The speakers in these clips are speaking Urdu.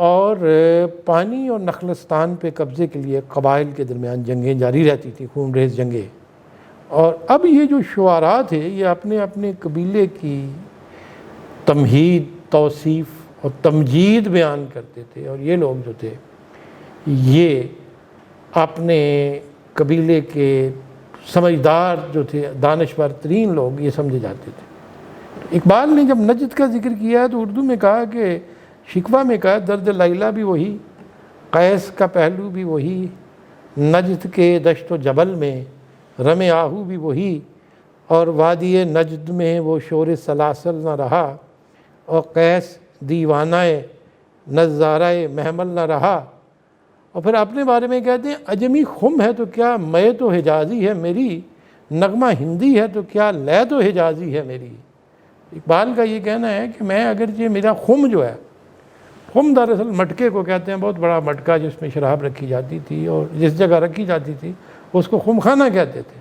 اور پانی اور نخلستان پہ قبضے کے لیے قبائل کے درمیان جنگیں جاری رہتی تھیں، خون ریز جنگیں. اور اب یہ جو شعراء تھے یہ اپنے اپنے قبیلے کی تمہید، توصیف اور تمجید بیان کرتے تھے. اور یہ لوگ جو تھے یہ اپنے قبیلے کے سمجھدار جو تھے، دانشور ترین لوگ یہ سمجھے جاتے تھے. اقبال نے جب نجد کا ذکر کیا ہے تو اردو میں کہا کہ شکوہ میں کہا درد لیلہ بھی وہی، قیس کا پہلو بھی وہی، نجد کے دشت و جبل میں رم آہو بھی وہی، اور وادی نجد میں وہ شور سلاسل نہ رہا، اور قیس دیوانہ نظارہ محمل نہ رہا. اور پھر اپنے بارے میں کہتے ہیں عجمی خم ہے تو کیا میں تو حجازی ہے میری، نغمہ ہندی ہے تو کیا لے تو حجازی ہے میری. اقبال کا یہ کہنا ہے کہ میں اگرچہ میرا خم جو ہے، خم دراصل مٹکے کو کہتے ہیں، بہت بڑا مٹکا جس میں شراب رکھی جاتی تھی اور جس جگہ رکھی جاتی تھی اس کو خم خانہ کہتے تھے.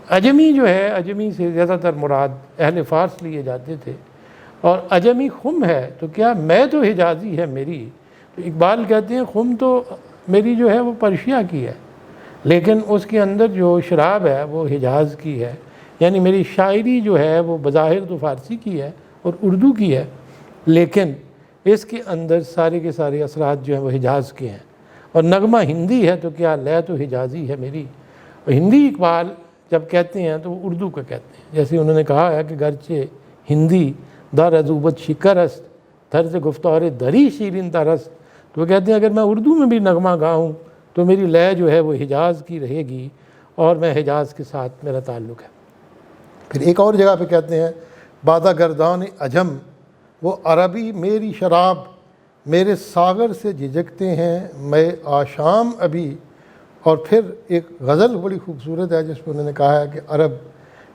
عجمی جو ہے، عجمی سے زیادہ تر مراد اہل فارس لیے جاتے تھے. اور عجمی خم ہے تو کیا میں تو حجازی ہے میری. تو اقبال کہتے ہیں خم تو میری جو ہے وہ پرشیا کی ہے، لیکن اس کے اندر جو شراب ہے وہ حجاز کی ہے. یعنی میری شاعری جو ہے وہ بظاہر تو فارسی کی ہے اور اردو کی ہے، لیکن اس کے اندر سارے کے سارے اثرات جو ہیں وہ حجاز کے ہیں. اور نغمہ ہندی ہے تو کیا لے تو حجازی ہے میری. اور ہندی اقبال جب کہتے ہیں تو وہ اردو کا کہتے ہیں. جیسے انہوں نے کہا ہے کہ گرچہ ہندی در عذوبت شکر است، طرز گفتار دری شیرین ترست. تو وہ کہتے ہیں اگر میں اردو میں بھی نغمہ گاؤں تو میری لے جو ہے وہ حجاز کی رہے گی اور میں حجاز کے ساتھ میرا تعلق ہے. پھر ایک اور جگہ پہ کہتے ہیں بادہ گردان عجم وہ عربی میری شراب، میرے ساغر سے جھجکتے ہیں میں آشام ابھی. اور پھر ایک غزل بڑی خوبصورت ہے جس میں انہوں نے کہا ہے کہ عرب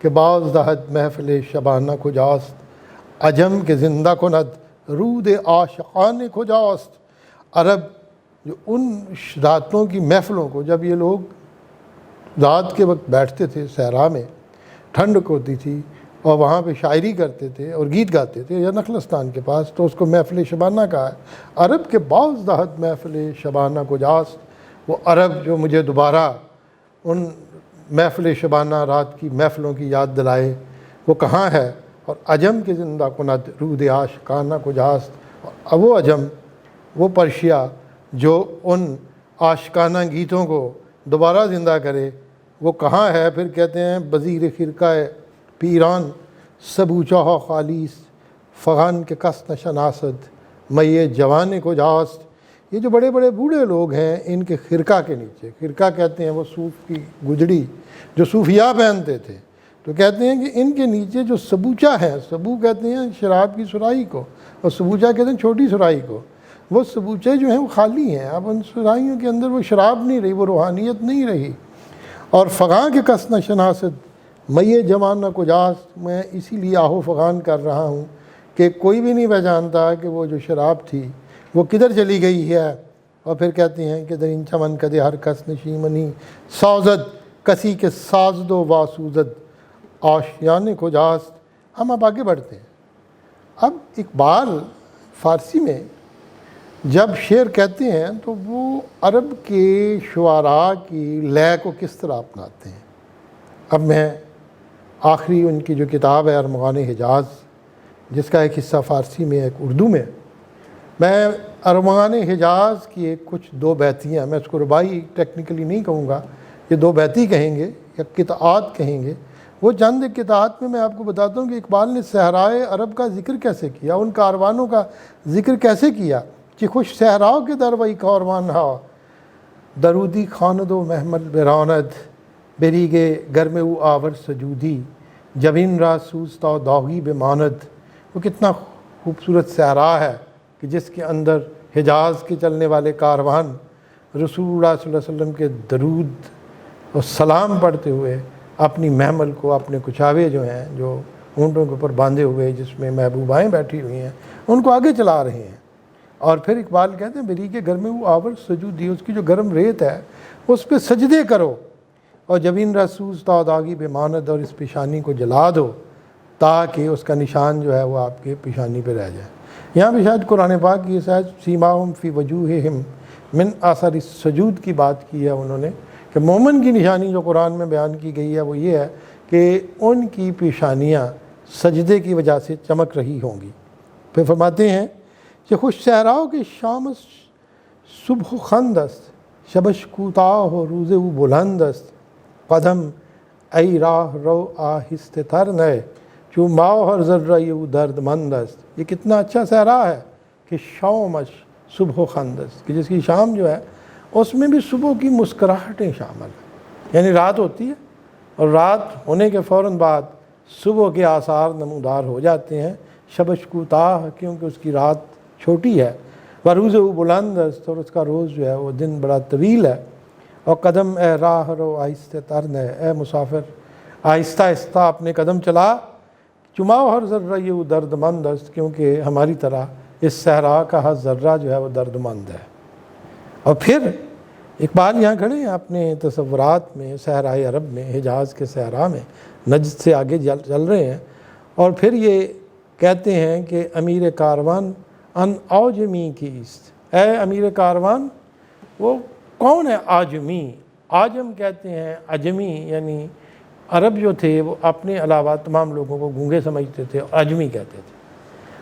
کے باز دہد محفل شبانہ کجاست، عجم کے زندہ کند رود عاشقان کجاست. عرب جو ان راتوں کی محفلوں کو، جب یہ لوگ رات کے وقت بیٹھتے تھے صحرا میں، ٹھنڈ ہوتی تھی اور وہاں پہ شاعری کرتے تھے اور گیت گاتے تھے یا نخلستان کے پاس، تو اس کو محفل شبانہ کہا ہے. عرب کے باز دہد محفل شبانہ کجاست. وہ عرب جو مجھے دوبارہ ان محفل شبانہ رات کی محفلوں کی یاد دلائے وہ کہاں ہے. اور عجم کے زندہ کند رود عاشقانہ کجاست. اور وہ عجم، وہ پرشیا جو ان عاشقانہ گیتوں کو دوبارہ زندہ کرے، وہ کہاں ہے. پھر کہتے ہیں بزیر خرقہ پیران سبوچہ خالیس، فغان کے کس نشناسد میں جوان کجاست. یہ جو بڑے بڑے بوڑھے لوگ ہیں ان کے خرقہ کے نیچے، خرقہ کہتے ہیں وہ صوف کی گجڑی جو صوفیاء پہنتے تھے، تو کہتے ہیں کہ ان کے نیچے جو سبوچہ ہے، سبو کہتے ہیں شراب کی سرائی کو اور سبوچہ کہتے ہیں چھوٹی سرائی کو، وہ سبوچے جو ہیں وہ خالی ہیں. اب ان سرائیوں کے اندر وہ شراب نہیں رہی، وہ روحانیت نہیں رہی. اور فغاں کے کس نشناسد میں جوان کجاست، میں اسی لیے آہو فغان کر رہا ہوں کہ کوئی بھی نہیں پہچانتا کہ وہ جو شراب تھی وہ کدھر چلی گئی ہے. اور پھر کہتے ہیں کہ در این چمن کدے ہر کس نشیمنی سازد، کسی کے سازد و واسوزد آشیان کجاست. ہم اب آگے بڑھتے ہیں. اب اقبال فارسی میں جب شعر کہتے ہیں تو وہ عرب کے شعراء کی لے کو کس طرح اپناتے ہیں. اب میں آخری ان کی جو کتاب ہے ارمغان حجاز، جس کا ایک حصہ فارسی میں ایک اردو میں، میں ارمغان حجاز کی کچھ دو بیتیاں، میں اس کو رباعی ٹیکنیکلی نہیں کہوں گا، یہ دو بیتی کہیں گے یا قطعات کہیں گے. وہ چند قطعات میں آپ کو بتاتا ہوں کہ اقبال نے صحرائے عرب کا ذکر کیسے کیا، ان کاروانوں کا ذکر کیسے کیا. کہ خوش صحراؤ کے دروئی کاروان ہا، درودی خاند و محمل براند، بریگے گرم او آور سجودی، جبین را سوزتا داغی بماند. وہ کتنا خوبصورت صحرا ہے کہ جس کے اندر حجاز کے چلنے والے کاروان رسول اللہ صلی اللہ علیہ وسلم کے درود اور سلام پڑھتے ہوئے اپنی محمل کو، اپنے کچاوے جو ہیں جو اونٹوں کے اوپر باندھے ہوئے جس میں محبوبائیں بیٹھی ہوئی ہیں، ان کو آگے چلا رہے ہیں. اور پھر اقبال کہتے ہیں بریگے گرم او آور سجودی، اس کی جو گرم ریت ہے اس پہ سجدے کرو، اور جبین رسوز تا داغی بماند، اور اس پیشانی کو جلا دو تاکہ اس کا نشان جو ہے وہ آپ کے پیشانی پہ رہ جائے. یہاں بھی شاید قرآن پاک کی شاید سیماہم فی وجوہہم من اثر السجود کی بات کی ہے انہوں نے، کہ مومن کی نشانی جو قرآن میں بیان کی گئی ہے وہ یہ ہے کہ ان کی پیشانیاں سجدے کی وجہ سے چمک رہی ہوں گی۔ پھر فرماتے ہیں کہ خوش صحراؤ کے شام صبح خند است، شبش کوتاہ و روز او بلند است، قدم ای راہ رو آہستہ تر نئے، چو ماؤ ہر ذرہ او درد مند است۔ یہ کتنا اچھا صحرا ہے کہ شامش صبح خند است، کہ جس کی شام جو ہے اس میں بھی صبح کی مسکراہٹیں شامل ہیں، یعنی رات ہوتی ہے اور رات ہونے کے فوراً بعد صبح کے آثار نمودار ہو جاتے ہیں۔ شبش کوتاہ کیونکہ اس کی رات چھوٹی ہے، و روز او بلند است، اور اس کا روز جو ہے وہ دن بڑا طویل ہے۔ اور قدم اے راہ رو آہستہ تر نئے، اے مسافر آہستہ آہستہ اپنے قدم چلا، چماؤ ہر ذرہ یہ درد مند است، کیونکہ ہماری طرح اس صحرا کا ہر ذرہ جو ہے وہ درد مند ہے۔ اور پھر اقبال یہاں کھڑے ہیں اپنے تصورات میں صحرائے عرب میں، حجاز کے صحرا میں، نجد سے آگے چل رہے ہیں، اور پھر یہ کہتے ہیں کہ امیر کاروان ان آجمی کیست، اے امیر کاروان وہ کون ہے آجمی؟ آجم کہتے ہیں عجمی، یعنی عرب جو تھے وہ اپنے علاوہ تمام لوگوں کو گونگے سمجھتے تھے اور عجمی کہتے تھے۔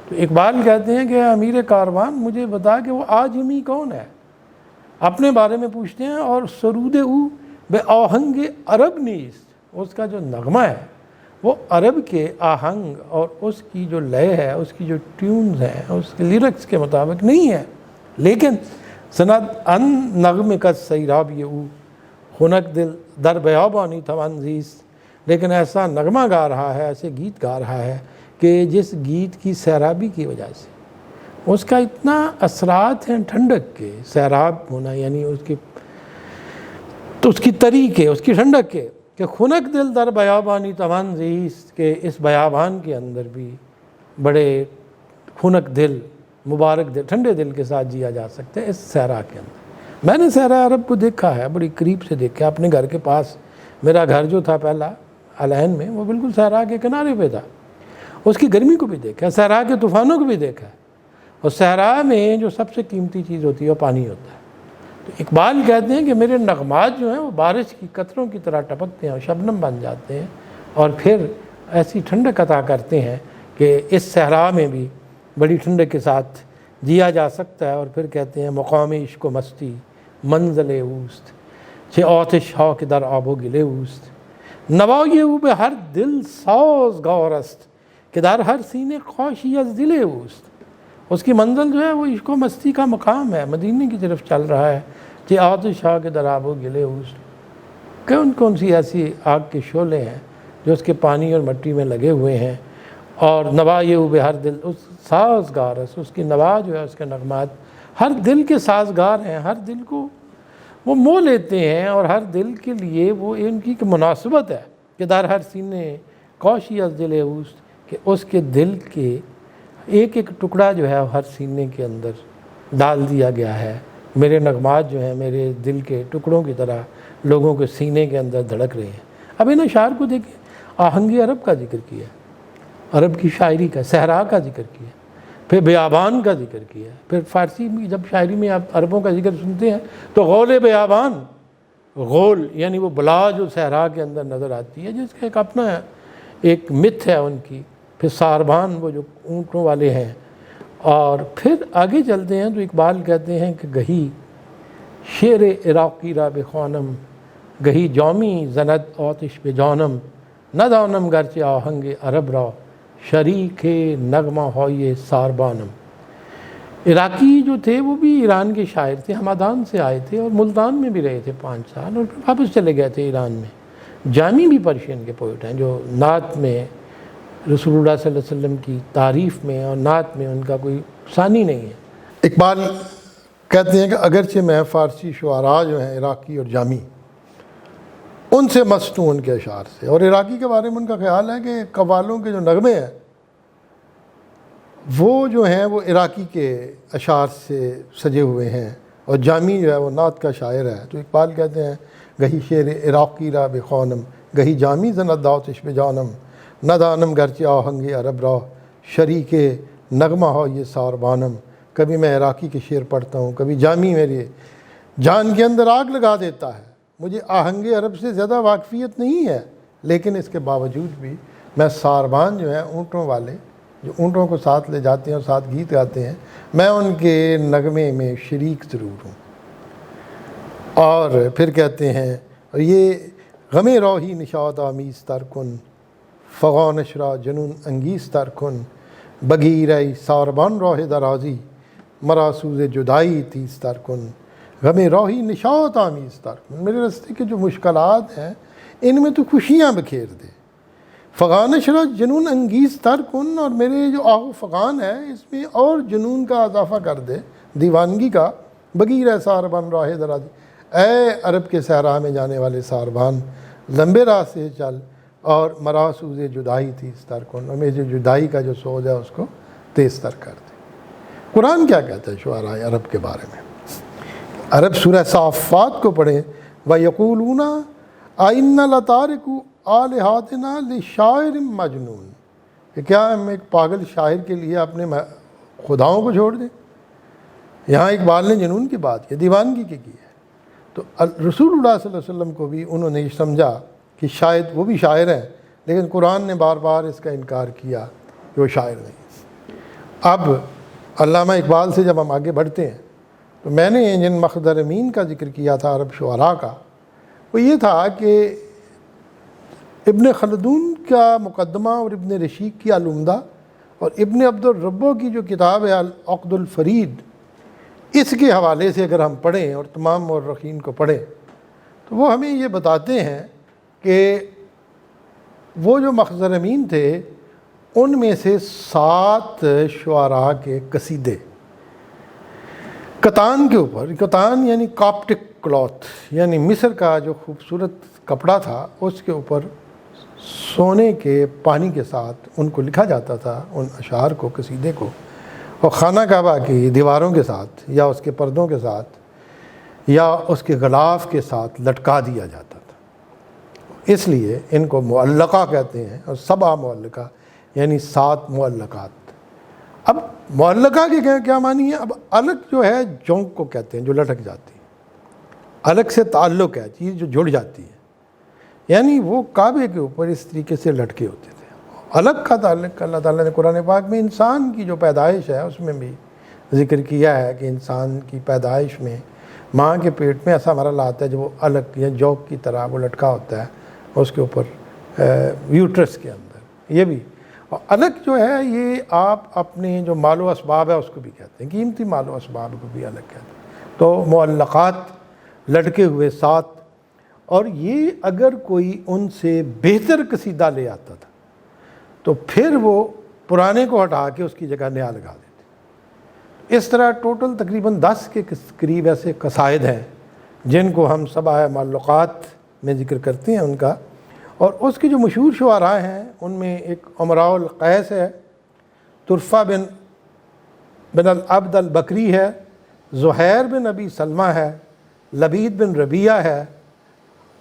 تو اقبال کہتے ہیں کہ امیر کاروان مجھے بتا کہ وہ آجمی کون ہے، اپنے بارے میں پوچھتے ہیں۔ اور سرود او بے آہنگ عرب نیست، اس کا جو نغمہ ہے وہ عرب کے آہنگ اور اس کی جو لے ہے، اس کی جو ٹیونز ہیں، اس کے لیرکس کے مطابق نہیں ہے، لیکن سند ان نغم کا سیراب یہ او خنک دل در بیابانی توان زیست، لیکن ایسا نغمہ گا رہا ہے، ایسے گیت گا رہا ہے کہ جس گیت کی سیرابی کی وجہ سے اس کا اتنا اثرات ہیں ٹھنڈک کے، سیراب ہونا یعنی اس کی تری کے، اس کی ٹھنڈک کے، کہ خنک دل در بیابانی توان زیست، کہ اس بیابان کے اندر بھی بڑے خنک دل، مبارک دل، ٹھنڈے دل کے ساتھ جیا جا سکتا ہے اس صحرا کے اندر۔ میں نے صحرا عرب کو دیکھا ہے، بڑی قریب سے دیکھا، اپنے گھر کے پاس میرا گھر جو تھا پہلا العین میں، وہ بالکل صحرا کے کنارے پہ تھا، اس کی گرمی کو بھی دیکھا، صحرا کے طوفانوں کو بھی دیکھا، اور صحرا میں جو سب سے قیمتی چیز ہوتی ہے وہ پانی ہوتا ہے۔ تو اقبال کہتے ہیں کہ میرے نغمات جو ہیں وہ بارش کی قطروں کی طرح ٹپکتے ہیں اور شبنم بن جاتے ہیں، اور پھر ایسی ٹھنڈک عطا کرتے ہیں کہ اس صحرا میں بھی بڑی ٹھنڈک کے ساتھ جیا جا سکتا ہے۔ اور پھر کہتے ہیں مقام عشق و مستی منزل اوست، چھ آتش ها که در آب و گله اوست، نوای او به هر دل سازگار است که در هر سینه خاشی از دل اوست۔ اس کی منزل جو ہے وہ عشق و مستی کا مقام ہے، مدینے کی طرف چل رہا ہے، کہ آتش ها که در آب و گله اوست، کون سی ایسی آگ کے شعلے ہیں جو اس کے پانی اور مٹی میں لگے ہوئے ہیں، اور نوائے او بے ہر دل، اس سازگار ہے، اس کی نوا جو ہے، اس کے نغمات ہر دل کے سازگار ہیں، ہر دل کو وہ مو لیتے ہیں، اور ہر دل کے لیے وہ ان کی مناسبت ہے کہ در ہر سینے کوشی از دل اوست، کہ اس کے دل کے ایک ایک ٹکڑا جو ہے ہر سینے کے اندر ڈال دیا گیا ہے۔ میرے نغمات جو ہیں میرے دل کے ٹکڑوں کی طرح لوگوں کے سینے کے اندر دھڑک رہے ہیں۔ اب ان اشعار کو دیکھیں، آہنگ عرب کا ذکر کیا، عرب کی شاعری کا، صحرا کا ذکر کیا، پھر بیابان کا ذکر کیا، پھر فارسی میں جب شاعری میں آپ عربوں کا ذکر سنتے ہیں تو غول بیابان، غول یعنی وہ بلا جو صحرا کے اندر نظر آتی ہے، جس کا ایک اپنا ایک مت ہے ان کی، پھر ساربان وہ جو اونٹوں والے ہیں، اور پھر آگے چلتے ہیں تو اقبال کہتے ہیں کہ گہی شعر عراقی را بخوانم، گہی جومی زند آتش بجانم، ندانم گرچہ آہنگ عرب را شریک نغمہ ہوئے ساربانم۔ عراقی جو تھے وہ بھی ایران کے شاعر تھے، ہمادان سے آئے تھے اور ملتان میں بھی رہے تھے 5 سال، اور پھر واپس چلے گئے تھے ایران میں۔ جامی بھی پرشین کے پوئٹ ہیں جو نعت میں رسول اللہ صلی اللہ علیہ وسلم کی تعریف میں اور نعت میں ان کا کوئی ثانی نہیں ہے۔ اقبال کہتے ہیں کہ اگرچہ میں فارسی شعراء جو ہیں عراقی اور جامی، ان سے مست ہوں ان کے اشعار سے، اور عراقی کے بارے میں ان کا خیال ہے کہ قوالوں کے جو نغمے ہیں وہ جو ہیں وہ عراقی کے اشعار سے سجے ہوئے ہیں، اور جامی جو ہے وہ نعت کا شاعر ہے۔ تو اقبال کہتے ہیں گہی شعر عراقی را بخوانم، گہی جامی زند آتش بجانم، ندانم گرچہ آہنگ عرب را شریک نغمہ ہو یہ ساربانم، کبھی میں عراقی کے شعر پڑھتا ہوں، کبھی جامی میری جان کے اندر آگ لگا دیتا ہے۔ مجھے آہنگ عرب سے زیادہ واقفیت نہیں ہے، لیکن اس کے باوجود بھی میں ساربان جو ہیں اونٹوں والے، جو اونٹوں کو ساتھ لے جاتے ہیں اور ساتھ گیت گاتے ہیں، میں ان کے نغمے میں شریک ضرور ہوں۔ اور پھر کہتے ہیں یہ غم روحی نشاط آمیز تر کن، فغاں نشرا جنون انگیز تر کن، بگیرئی ساربان راہ درازی، مرا سوز جدائی تیز تر کن، غم روحی نشاط آمیز تر کن، میرے راستے کے جو مشکلات ہیں ان میں تو خوشیاں بکھیر دے، فغاں نشرا جنون انگیز تر کن، اور میرے جو آہ و فغان ہے اس میں اور جنون کا اضافہ کر دے، دیوانگی کا، بگیرئی ساربان راہ درازی، اے عرب کے صحرا میں جانے والے ساربان، لمبے راہ سے چل، اور مرا سوز جدائی تیز تر کن، اور میری جو جدائی کا جو سوز ہے اس کو تیز تر کر دے۔ قرآن کیا کہتا ہے شعراء عرب کے بارے میں؟ عرب سورہ صافات کو پڑھیں، وَيَقُولُونَ أَإِنَّا لَتَارِكُو آلِهَتِنَا لِشَاعِرٍ مَجْنُونٍ، کہ کیا ہم ایک پاگل شاعر کے لیے اپنے خداؤں کو چھوڑ دیں؟ یہاں اقبال نے جنون کی بات کی، دیوانگی کی ہے۔ تو رسول اللہ صلی اللہ علیہ وسلم کو بھی انہوں نے یہ سمجھا کہ شاید وہ بھی شاعر ہیں، لیکن قرآن نے بار بار اس کا انکار کیا کہ وہ شاعر نہیں۔ اب علامہ اقبال سے جب ہم آگے بڑھتے ہیں تو میں نے جن مخدرمین کا ذکر کیا تھا عرب شعراء کا، وہ یہ تھا کہ ابن خلدون کا مقدمہ اور ابن رشید کی العمدہ اور ابن عبد الربو کی جو کتاب ہے العقد الفرید، اس کے حوالے سے اگر ہم پڑھیں اور تمام مورخین کو پڑھیں تو وہ ہمیں یہ بتاتے ہیں کہ وہ جو مخزرمین تھے ان میں سے 7 شعراء کے قصیدے کتان کے اوپر، کتان یعنی کاپٹک کلوتھ، یعنی مصر کا جو خوبصورت کپڑا تھا اس کے اوپر سونے کے پانی کے ساتھ ان کو لکھا جاتا تھا، ان اشعار کو، قصیدے کو، اور خانہ کعبہ کی دیواروں کے ساتھ یا اس کے پردوں کے ساتھ یا اس کے غلاف کے ساتھ لٹکا دیا جاتا تھا۔ اس لیے ان کو معلقہ کہتے ہیں، اور 7 معلقہ یعنی 7 معلقات۔ اب معلقہ کے کیا معنی ہے؟ اب علق جو ہے جونک کو کہتے ہیں جو لٹک جاتی ہے، علق سے تعلق ہے، چیز جو جڑ جاتی ہے، یعنی وہ کعبے کے اوپر اس طریقے سے لٹکے ہوتے تھے۔ علق کا تعلق اللہ تعالیٰ نے قرآن پاک میں انسان کی جو پیدائش ہے اس میں بھی ذکر کیا ہے کہ انسان کی پیدائش میں ماں کے پیٹ میں ایسا مرحلہ آتا ہے جب وہ علق یا جوک کی طرح وہ لٹکا ہوتا ہے اس کے اوپر یوٹرس کے اندر۔ یہ بھی، اور علق جو ہے یہ آپ اپنے جو مال و اسباب ہے اس کو بھی کہتے ہیں، قیمتی مال و اسباب کو بھی علق کہتے ہیں۔ تو معلقات لٹکے ہوئے 7، اور یہ اگر کوئی ان سے بہتر قصیدہ لے آتا تھا تو پھر وہ پرانے کو ہٹا کے اس کی جگہ نیا لگا دیتے۔ اس طرح ٹوٹل تقریباً 10 کے قریب ایسے قصائد ہیں جن کو ہم 7 معلقات میں ذکر کرتے ہیں ان کا، اور اس کے جو مشہور شعراء ہیں ان میں ایک امراء القیس ہے، طرفہ بن العبد البکری ہے، زہیر بن ابی سلمہ ہے، لبید بن ربیعہ ہے،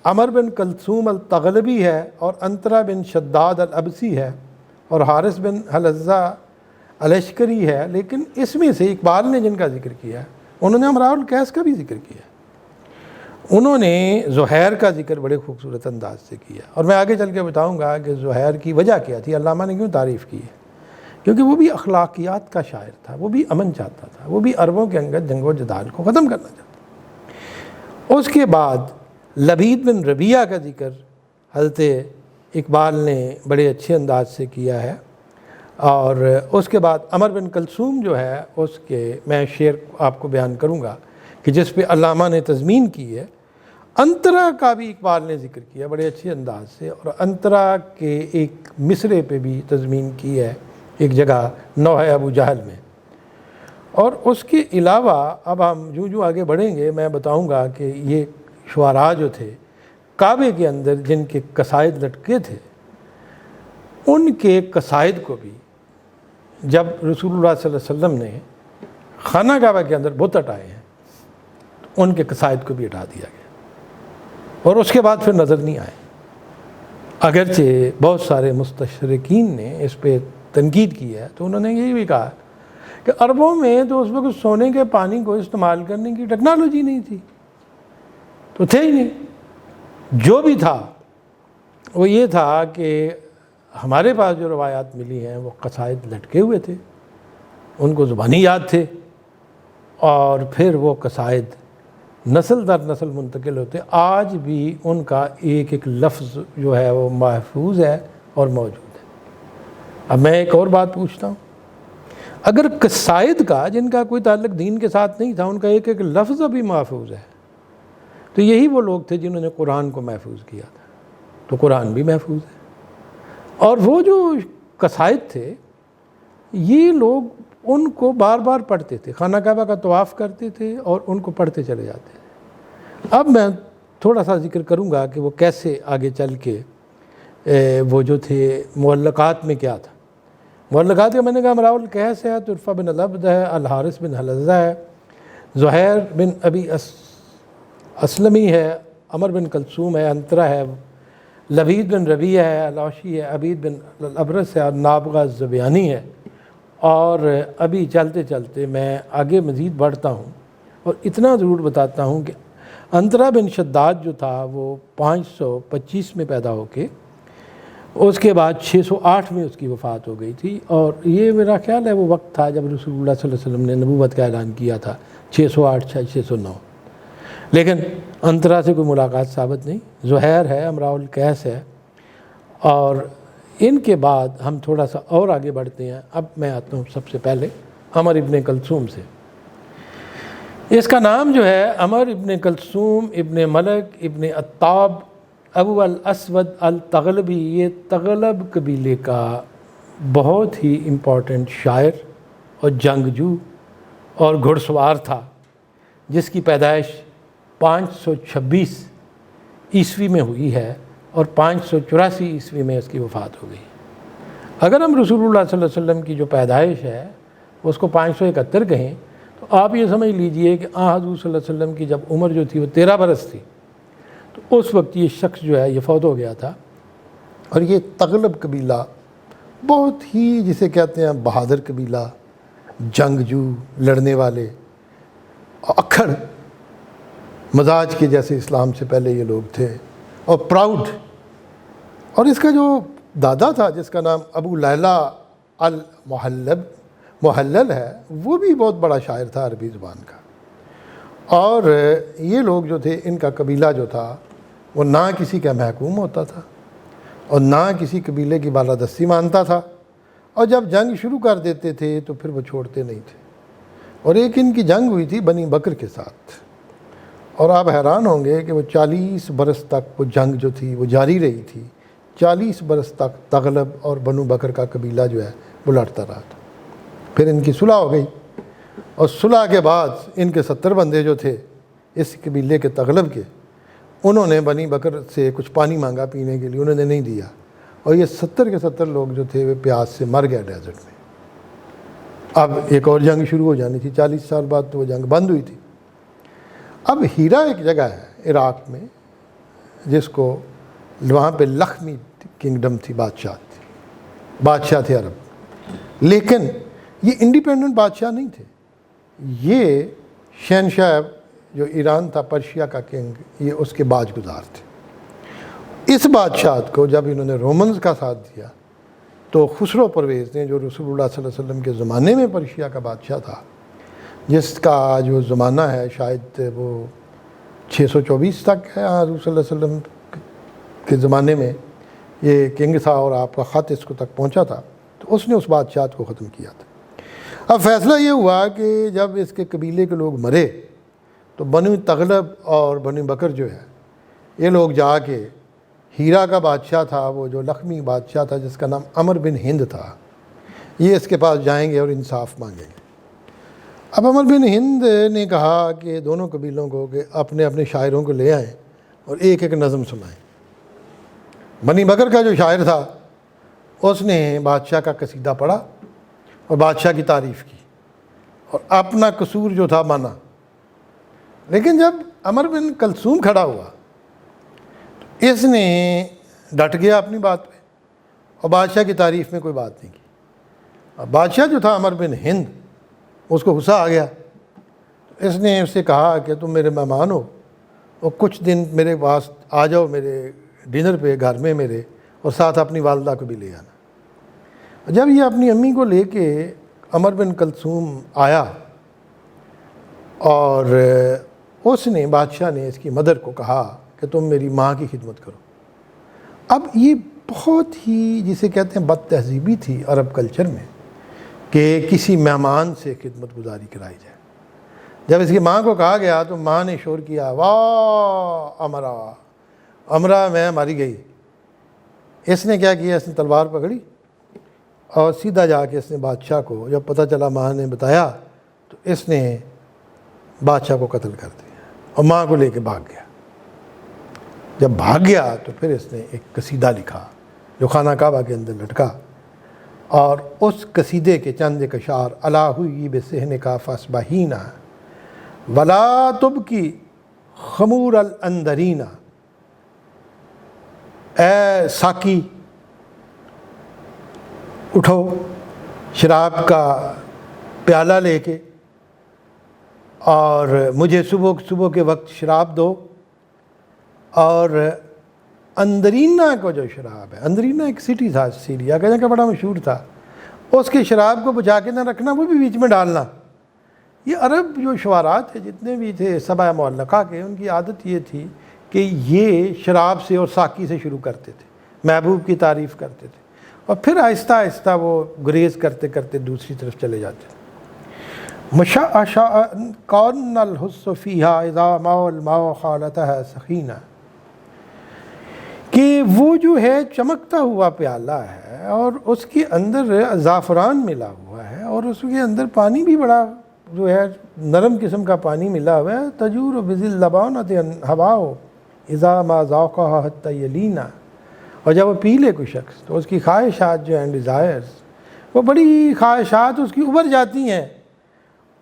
عمر بن کلثوم التغلبی ہے، اور انطرہ بن شداد الابسی ہے، اور حارث بن حلزہ الاشکری ہے۔ لیکن اس میں سے اقبال نے جن کا ذکر کیا ہے انہوں نے امراء القیس کا بھی ذکر کیا، انہوں نے زہیر کا ذکر بڑے خوبصورت انداز سے کیا، اور میں آگے چل کے بتاؤں گا کہ زہیر کی وجہ کیا تھی، علامہ نے کیوں تعریف کی ہے، کیونکہ وہ بھی اخلاقیات کا شاعر تھا، وہ بھی امن چاہتا تھا، وہ بھی عربوں کے انگت جنگ و جدال کو ختم کرنا چاہتا تھا۔ اس کے بعد لبید بن ربیعہ کا ذکر حضرت اقبال نے بڑے اچھے انداز سے کیا ہے، اور اس کے بعد عمر بن کلثوم جو ہے اس کے میں شعر آپ کو بیان کروں گا کہ جس پہ علامہ نے تضمین کی ہے۔ انطرہ کا بھی اقبال نے ذکر کیا بڑے اچھے انداز سے، اور انطرہ کے ایک مصرے پہ بھی تضمین کی ہے ایک جگہ نوحہ ابو جہل میں۔ اور اس کے علاوہ اب ہم جو آگے بڑھیں گے میں بتاؤں گا کہ یہ شعراء جو تھے کعبے کے اندر جن کے قصائد لٹکے تھے، ان کے قصائد کو بھی جب رسول اللہ صلی اللہ علیہ وسلم نے خانہ کعبہ کے اندر بت ہٹائے ہیں تو ان کے قصائد کو بھی ہٹا دیا گیا، اور اس کے بعد پھر نظر نہیں آئے، اگرچہ بہت سارے مستشرقین نے اس پہ تنقید کی ہے تو انہوں نے یہی بھی کہا کہ عربوں میں تو اس وقت سونے کے پانی کو استعمال کرنے کی ٹیکنالوجی نہیں تھی، تو تھے ہی نہیں، جو بھی تھا وہ یہ تھا کہ ہمارے پاس جو روایات ملی ہیں وہ قصائد لٹکے ہوئے تھے، ان کو زبانی یاد تھے، اور پھر وہ قصائد نسل در نسل منتقل ہوتے، آج بھی ان کا ایک ایک لفظ جو ہے وہ محفوظ ہے اور موجود ہے۔ اب میں ایک اور بات پوچھتا ہوں، اگر قصائد کا جن کا کوئی تعلق دین کے ساتھ نہیں تھا ان کا ایک ایک لفظ بھی محفوظ ہے، تو یہی وہ لوگ تھے جنہوں نے قرآن کو محفوظ کیا تھا، تو قرآن بھی محفوظ ہے۔ اور وہ جو قصائد تھے یہ لوگ ان کو بار بار پڑھتے تھے، خانہ کعبہ کا طواف کرتے تھے اور ان کو پڑھتے چلے جاتے تھے۔ اب میں تھوڑا سا ذکر کروں گا کہ وہ کیسے آگے چل کے وہ جو تھے معلقات میں کیا تھا۔ معلقات کا میں نے کہا امراء القیس ہے، طرفہ بن العبد ہے، الحارث بن حلزہ ہے، زہیر بن ابی اسلمی ہے، عمر بن کلثوم ہے، انطرہ ہے، لبید بن ربیعہ ہے، علاشی ہے، عبید بن الابرس ہے، اور نابغہ الزبیانی ہے۔ اور ابھی چلتے چلتے میں آگے مزید بڑھتا ہوں اور اتنا ضرور بتاتا ہوں کہ انطرہ بن شداد جو تھا وہ 525 میں پیدا ہو کے اس کے بعد 608 میں اس کی وفات ہو گئی تھی، اور یہ میرا خیال ہے وہ وقت تھا جب رسول اللہ صلی اللہ علیہ وسلم نے نبوت کا اعلان کیا تھا، 608 609۔ لیکن انطرہ سے کوئی ملاقات ثابت نہیں۔ زہیر ہے، امراء القیس ہے، اور ان کے بعد ہم تھوڑا سا اور آگے بڑھتے ہیں۔ اب میں آتا ہوں سب سے پہلے عمر ابن کلثوم سے۔ اس کا نام جو ہے عمر ابن کلثوم ابن ملک ابن عطاب ابو الاسود التغلبی، یہ تغلب قبیلے کا بہت ہی امپورٹنٹ شاعر اور جنگجو اور گھڑ سوار تھا، جس کی پیدائش 526 عیسوی میں ہوئی ہے اور 584 عیسوی میں اس کی وفات ہو گئی۔ اگر ہم رسول اللہ صلی اللہ علیہ وسلم کی جو پیدائش ہے اس کو 571 کہیں تو آپ یہ سمجھ لیجئے کہ حضور صلی اللہ علیہ وسلم کی جب عمر جو تھی وہ 13 برس تھی، تو اس وقت یہ شخص جو ہے یہ فوت ہو گیا تھا۔ اور یہ تغلب قبیلہ بہت ہی جسے کہتے ہیں بہادر قبیلہ، جنگجو، لڑنے والے، اکھڑ مزاج کے جیسے اسلام سے پہلے یہ لوگ تھے، اور پراؤڈ۔ اور اس کا جو دادا تھا جس کا نام ابو لیلہ محلل ہے، وہ بھی بہت بڑا شاعر تھا عربی زبان کا۔ اور یہ لوگ جو تھے، ان کا قبیلہ جو تھا وہ نہ کسی کا محکوم ہوتا تھا اور نہ کسی قبیلے کی بالادستی مانتا تھا، اور جب جنگ شروع کر دیتے تھے تو پھر وہ چھوڑتے نہیں تھے۔ اور ایک ان کی جنگ ہوئی تھی بنی بکر کے ساتھ، اور آپ حیران ہوں گے کہ وہ 40 برس تک وہ جنگ جو تھی وہ جاری رہی تھی۔ 40 برس تک تغلب اور بنو بکر کا قبیلہ جو ہے وہ لڑتا رہا تھا۔ پھر ان کی صلح ہو گئی، اور صلح کے بعد ان کے 70 بندے جو تھے اس قبیلے کے تغلب کے، انہوں نے بنی بکر سے کچھ پانی مانگا پینے کے لیے، انہوں نے نہیں دیا، اور یہ 70 کے 70 لوگ جو تھے وہ پیاس سے مر گئے ڈیزرٹ میں۔ اب ایک اور جنگ شروع ہو جانی تھی، 40 سال بعد تو وہ جنگ بند ہوئی تھی۔ اب ہیرا ایک جگہ ہے عراق میں جس کو وہاں پہ لخمی کنگڈم تھی، بادشاہ تھے عرب، لیکن یہ انڈیپینڈنٹ بادشاہ نہیں تھے، یہ شہنشاہ جو ایران تھا، پرشیا کا کنگ، یہ اس کے باج گزار تھے۔ اس بادشاہت کو جب انہوں نے رومنز کا ساتھ دیا تو خسرو پرویز نے، جو رسول اللہ صلی اللہ علیہ وسلم کے زمانے میں پرشیا کا بادشاہ تھا، جس کا جو زمانہ ہے شاید وہ 624 تک ہے، حضور صلی اللہ علیہ وسلم کے زمانے میں یہ کنگ تھا، اور آپ کا خط اس کو تک پہنچا تھا، تو اس نے اس بادشاہت کو ختم کیا تھا۔ اب فیصلہ یہ ہوا کہ جب اس کے قبیلے کے لوگ مرے تو بنو تغلب اور بنو بکر جو ہے یہ لوگ جا کے ہیرا کا بادشاہ تھا، وہ جو لخمی بادشاہ تھا جس کا نام عمر بن ہند تھا، یہ اس کے پاس جائیں گے اور انصاف مانگیں گے۔ اب عمر بن ہند نے کہا کہ دونوں قبیلوں کو کہ اپنے اپنے شاعروں کو لے آئیں اور ایک ایک نظم سنائیں۔ بنی بکر کا جو شاعر تھا اس نے بادشاہ کا قصیدہ پڑھا اور بادشاہ کی تعریف کی اور اپنا قصور جو تھا مانا، لیکن جب عمر بن کلثوم کھڑا ہوا تو اس نے ڈٹ گیا اپنی بات پہ اور بادشاہ کی تعریف میں کوئی بات نہیں کی۔ بادشاہ جو تھا عمر بن ہند، اس کو غصہ آ گیا، اس نے اس سے کہا کہ تم میرے مہمان ہو اور کچھ دن میرے پاس آ جاؤ، میرے ڈنر پہ گھر میں میرے، اور ساتھ اپنی والدہ کو بھی لے آنا۔ جب یہ اپنی امی کو لے کے عمر بن کلثوم آیا اور اس نے، بادشاہ نے اس کی مدر کو کہا کہ تم میری ماں کی خدمت کرو۔ اب یہ بہت ہی جسے کہتے ہیں بد تہذیبی تھی عرب کلچر میں کہ کسی مہمان سے خدمت گزاری کرائی جائے۔ جب اس کی ماں کو کہا گیا تو ماں نے شور کیا، واہ امرا، امرا میں ماری گئی۔ اس نے کیا کیا، اس نے تلوار پکڑی اور سیدھا جا کے اس نے بادشاہ کو، جب پتہ چلا ماں نے بتایا، تو اس نے بادشاہ کو قتل کر دیا اور ماں کو لے کے بھاگ گیا۔ جب بھاگ گیا تو پھر اس نے ایک قصیدہ لکھا جو خانہ کعبہ کے اندر لٹکا، اور اس قصیدے کے چند ایک اشعار، الا ہوئی بصحن کا فاصبحینا ولا تبکی خمور الاندرینا، اے ساقی اٹھو شراب کا پیالہ لے کے اور مجھے صبح کے وقت شراب دو، اور اندرینہ کو جو شراب ہے، اندرینہ ایک سٹی تھا سیریا کا، کا بڑا مشہور تھا، اس کے شراب کو بچا کے نہ رکھنا، وہ بھی بیچ میں ڈالنا۔ یہ عرب جو شعراء تھے جتنے بھی تھے سبع معلقہ کے، ان کی عادت یہ تھی کہ یہ شراب سے اور ساقی سے شروع کرتے تھے، محبوب کی تعریف کرتے تھے، اور پھر آہستہ آہستہ وہ گریز کرتے کرتے دوسری طرف چلے جاتے تھے۔ مشعشع کون الحس فیہا اذا ماء الماء خالطہا سخینہ، کہ وہ جو ہے چمکتا ہوا پیالہ ہے اور اس کے اندر زعفران ملا ہوا ہے، اور اس کے اندر پانی بھی بڑا جو ہے نرم قسم کا پانی ملا ہوا ہے، تجور بذل لبانۃ ہواء اذا ما ذاقہا حتی یلینا، اور جب وہ پی لے کوئی شخص تو اس کی خواہشات جو ہیں، ڈیزائرز، وہ بڑی خواہشات اس کی ابھر جاتی ہیں،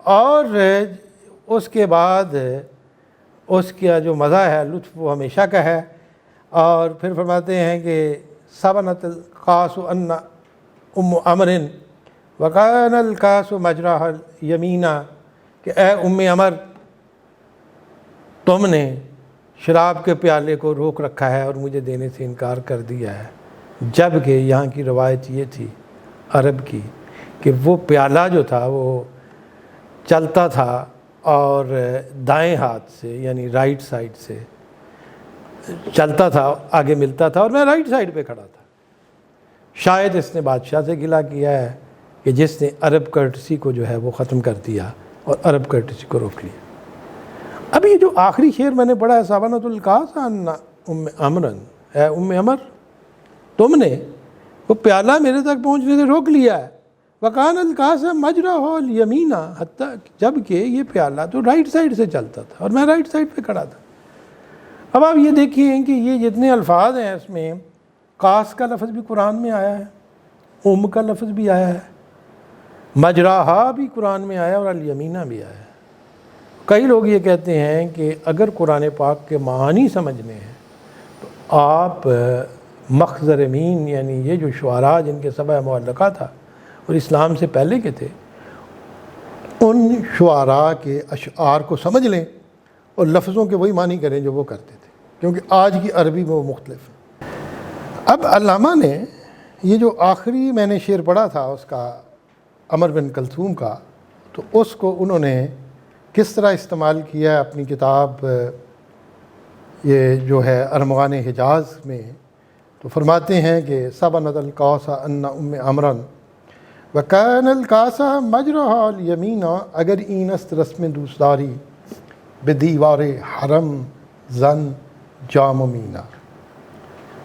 اور اس کے بعد اس کا جو مزہ ہے، لطف، وہ ہمیشہ کا ہے۔ اور پھر فرماتے ہیں کہ سبنت القاس ان ام عمر وکان القاس مجراہ الیمینا، کہ اے ام عمر، تم نے شراب کے پیالے کو روک رکھا ہے اور مجھے دینے سے انکار کر دیا ہے، جب کہ یہاں کی روایت یہ تھی عرب کی کہ وہ پیالہ جو تھا وہ چلتا تھا اور دائیں ہاتھ سے یعنی رائٹ سائڈ سے چلتا تھا، آگے ملتا تھا، اور میں رائٹ سائڈ پہ کھڑا تھا۔ شاید اس نے بادشاہ سے گلہ کیا ہے کہ جس نے عرب کرٹسی کو جو ہے وہ ختم کر دیا اور عرب کرٹسی کو روک لیا۔ اب یہ جو آخری شعر میں نے پڑھا ہے، سبنت القاس ان ام عمرن، اے ام عمر، تم نے وہ پیالہ میرے تک پہنچنے سے روک لیا ہے، وکان القاس مجراہ الیمینا، حتیٰ جب کہ یہ پیالہ تو رائٹ سائڈ سے چلتا تھا اور میں رائٹ سائڈ پہ کھڑا تھا۔ اب آپ یہ دیکھیں کہ یہ جتنے الفاظ ہیں اس میں قاس کا لفظ بھی قرآن میں آیا ہے، ام کا لفظ بھی آیا ہے، مجراہا بھی قرآن میں آیا اور الیمینہ بھی آیا ہے۔ کئی لوگ یہ کہتے ہیں کہ اگر قرآن پاک کے معانی سمجھنے ہیں تو آپ مخزر امین، یعنی یہ جو شعراء جن کے سبع معلقہ تھا اور اسلام سے پہلے کے تھے، ان شعراء کے اشعار کو سمجھ لیں اور لفظوں کے وہی معنی کریں جو وہ کرتے تھے، کیونکہ آج کی عربی میں وہ مختلف ہے۔ اب علامہ نے یہ جو آخری میں نے شعر پڑھا تھا اس کا، عمر بن کلثوم کا، تو اس کو انہوں نے کس طرح استعمال کیا ہے اپنی کتاب یہ جو ہے ارمغان حجاز میں، تو فرماتے ہیں کہ سبنت القاس ان ام عمرن وکان القاس مجراہ الیمینا، اگر این است رسم دوستداری بدیوار حرم زن جام و مینا،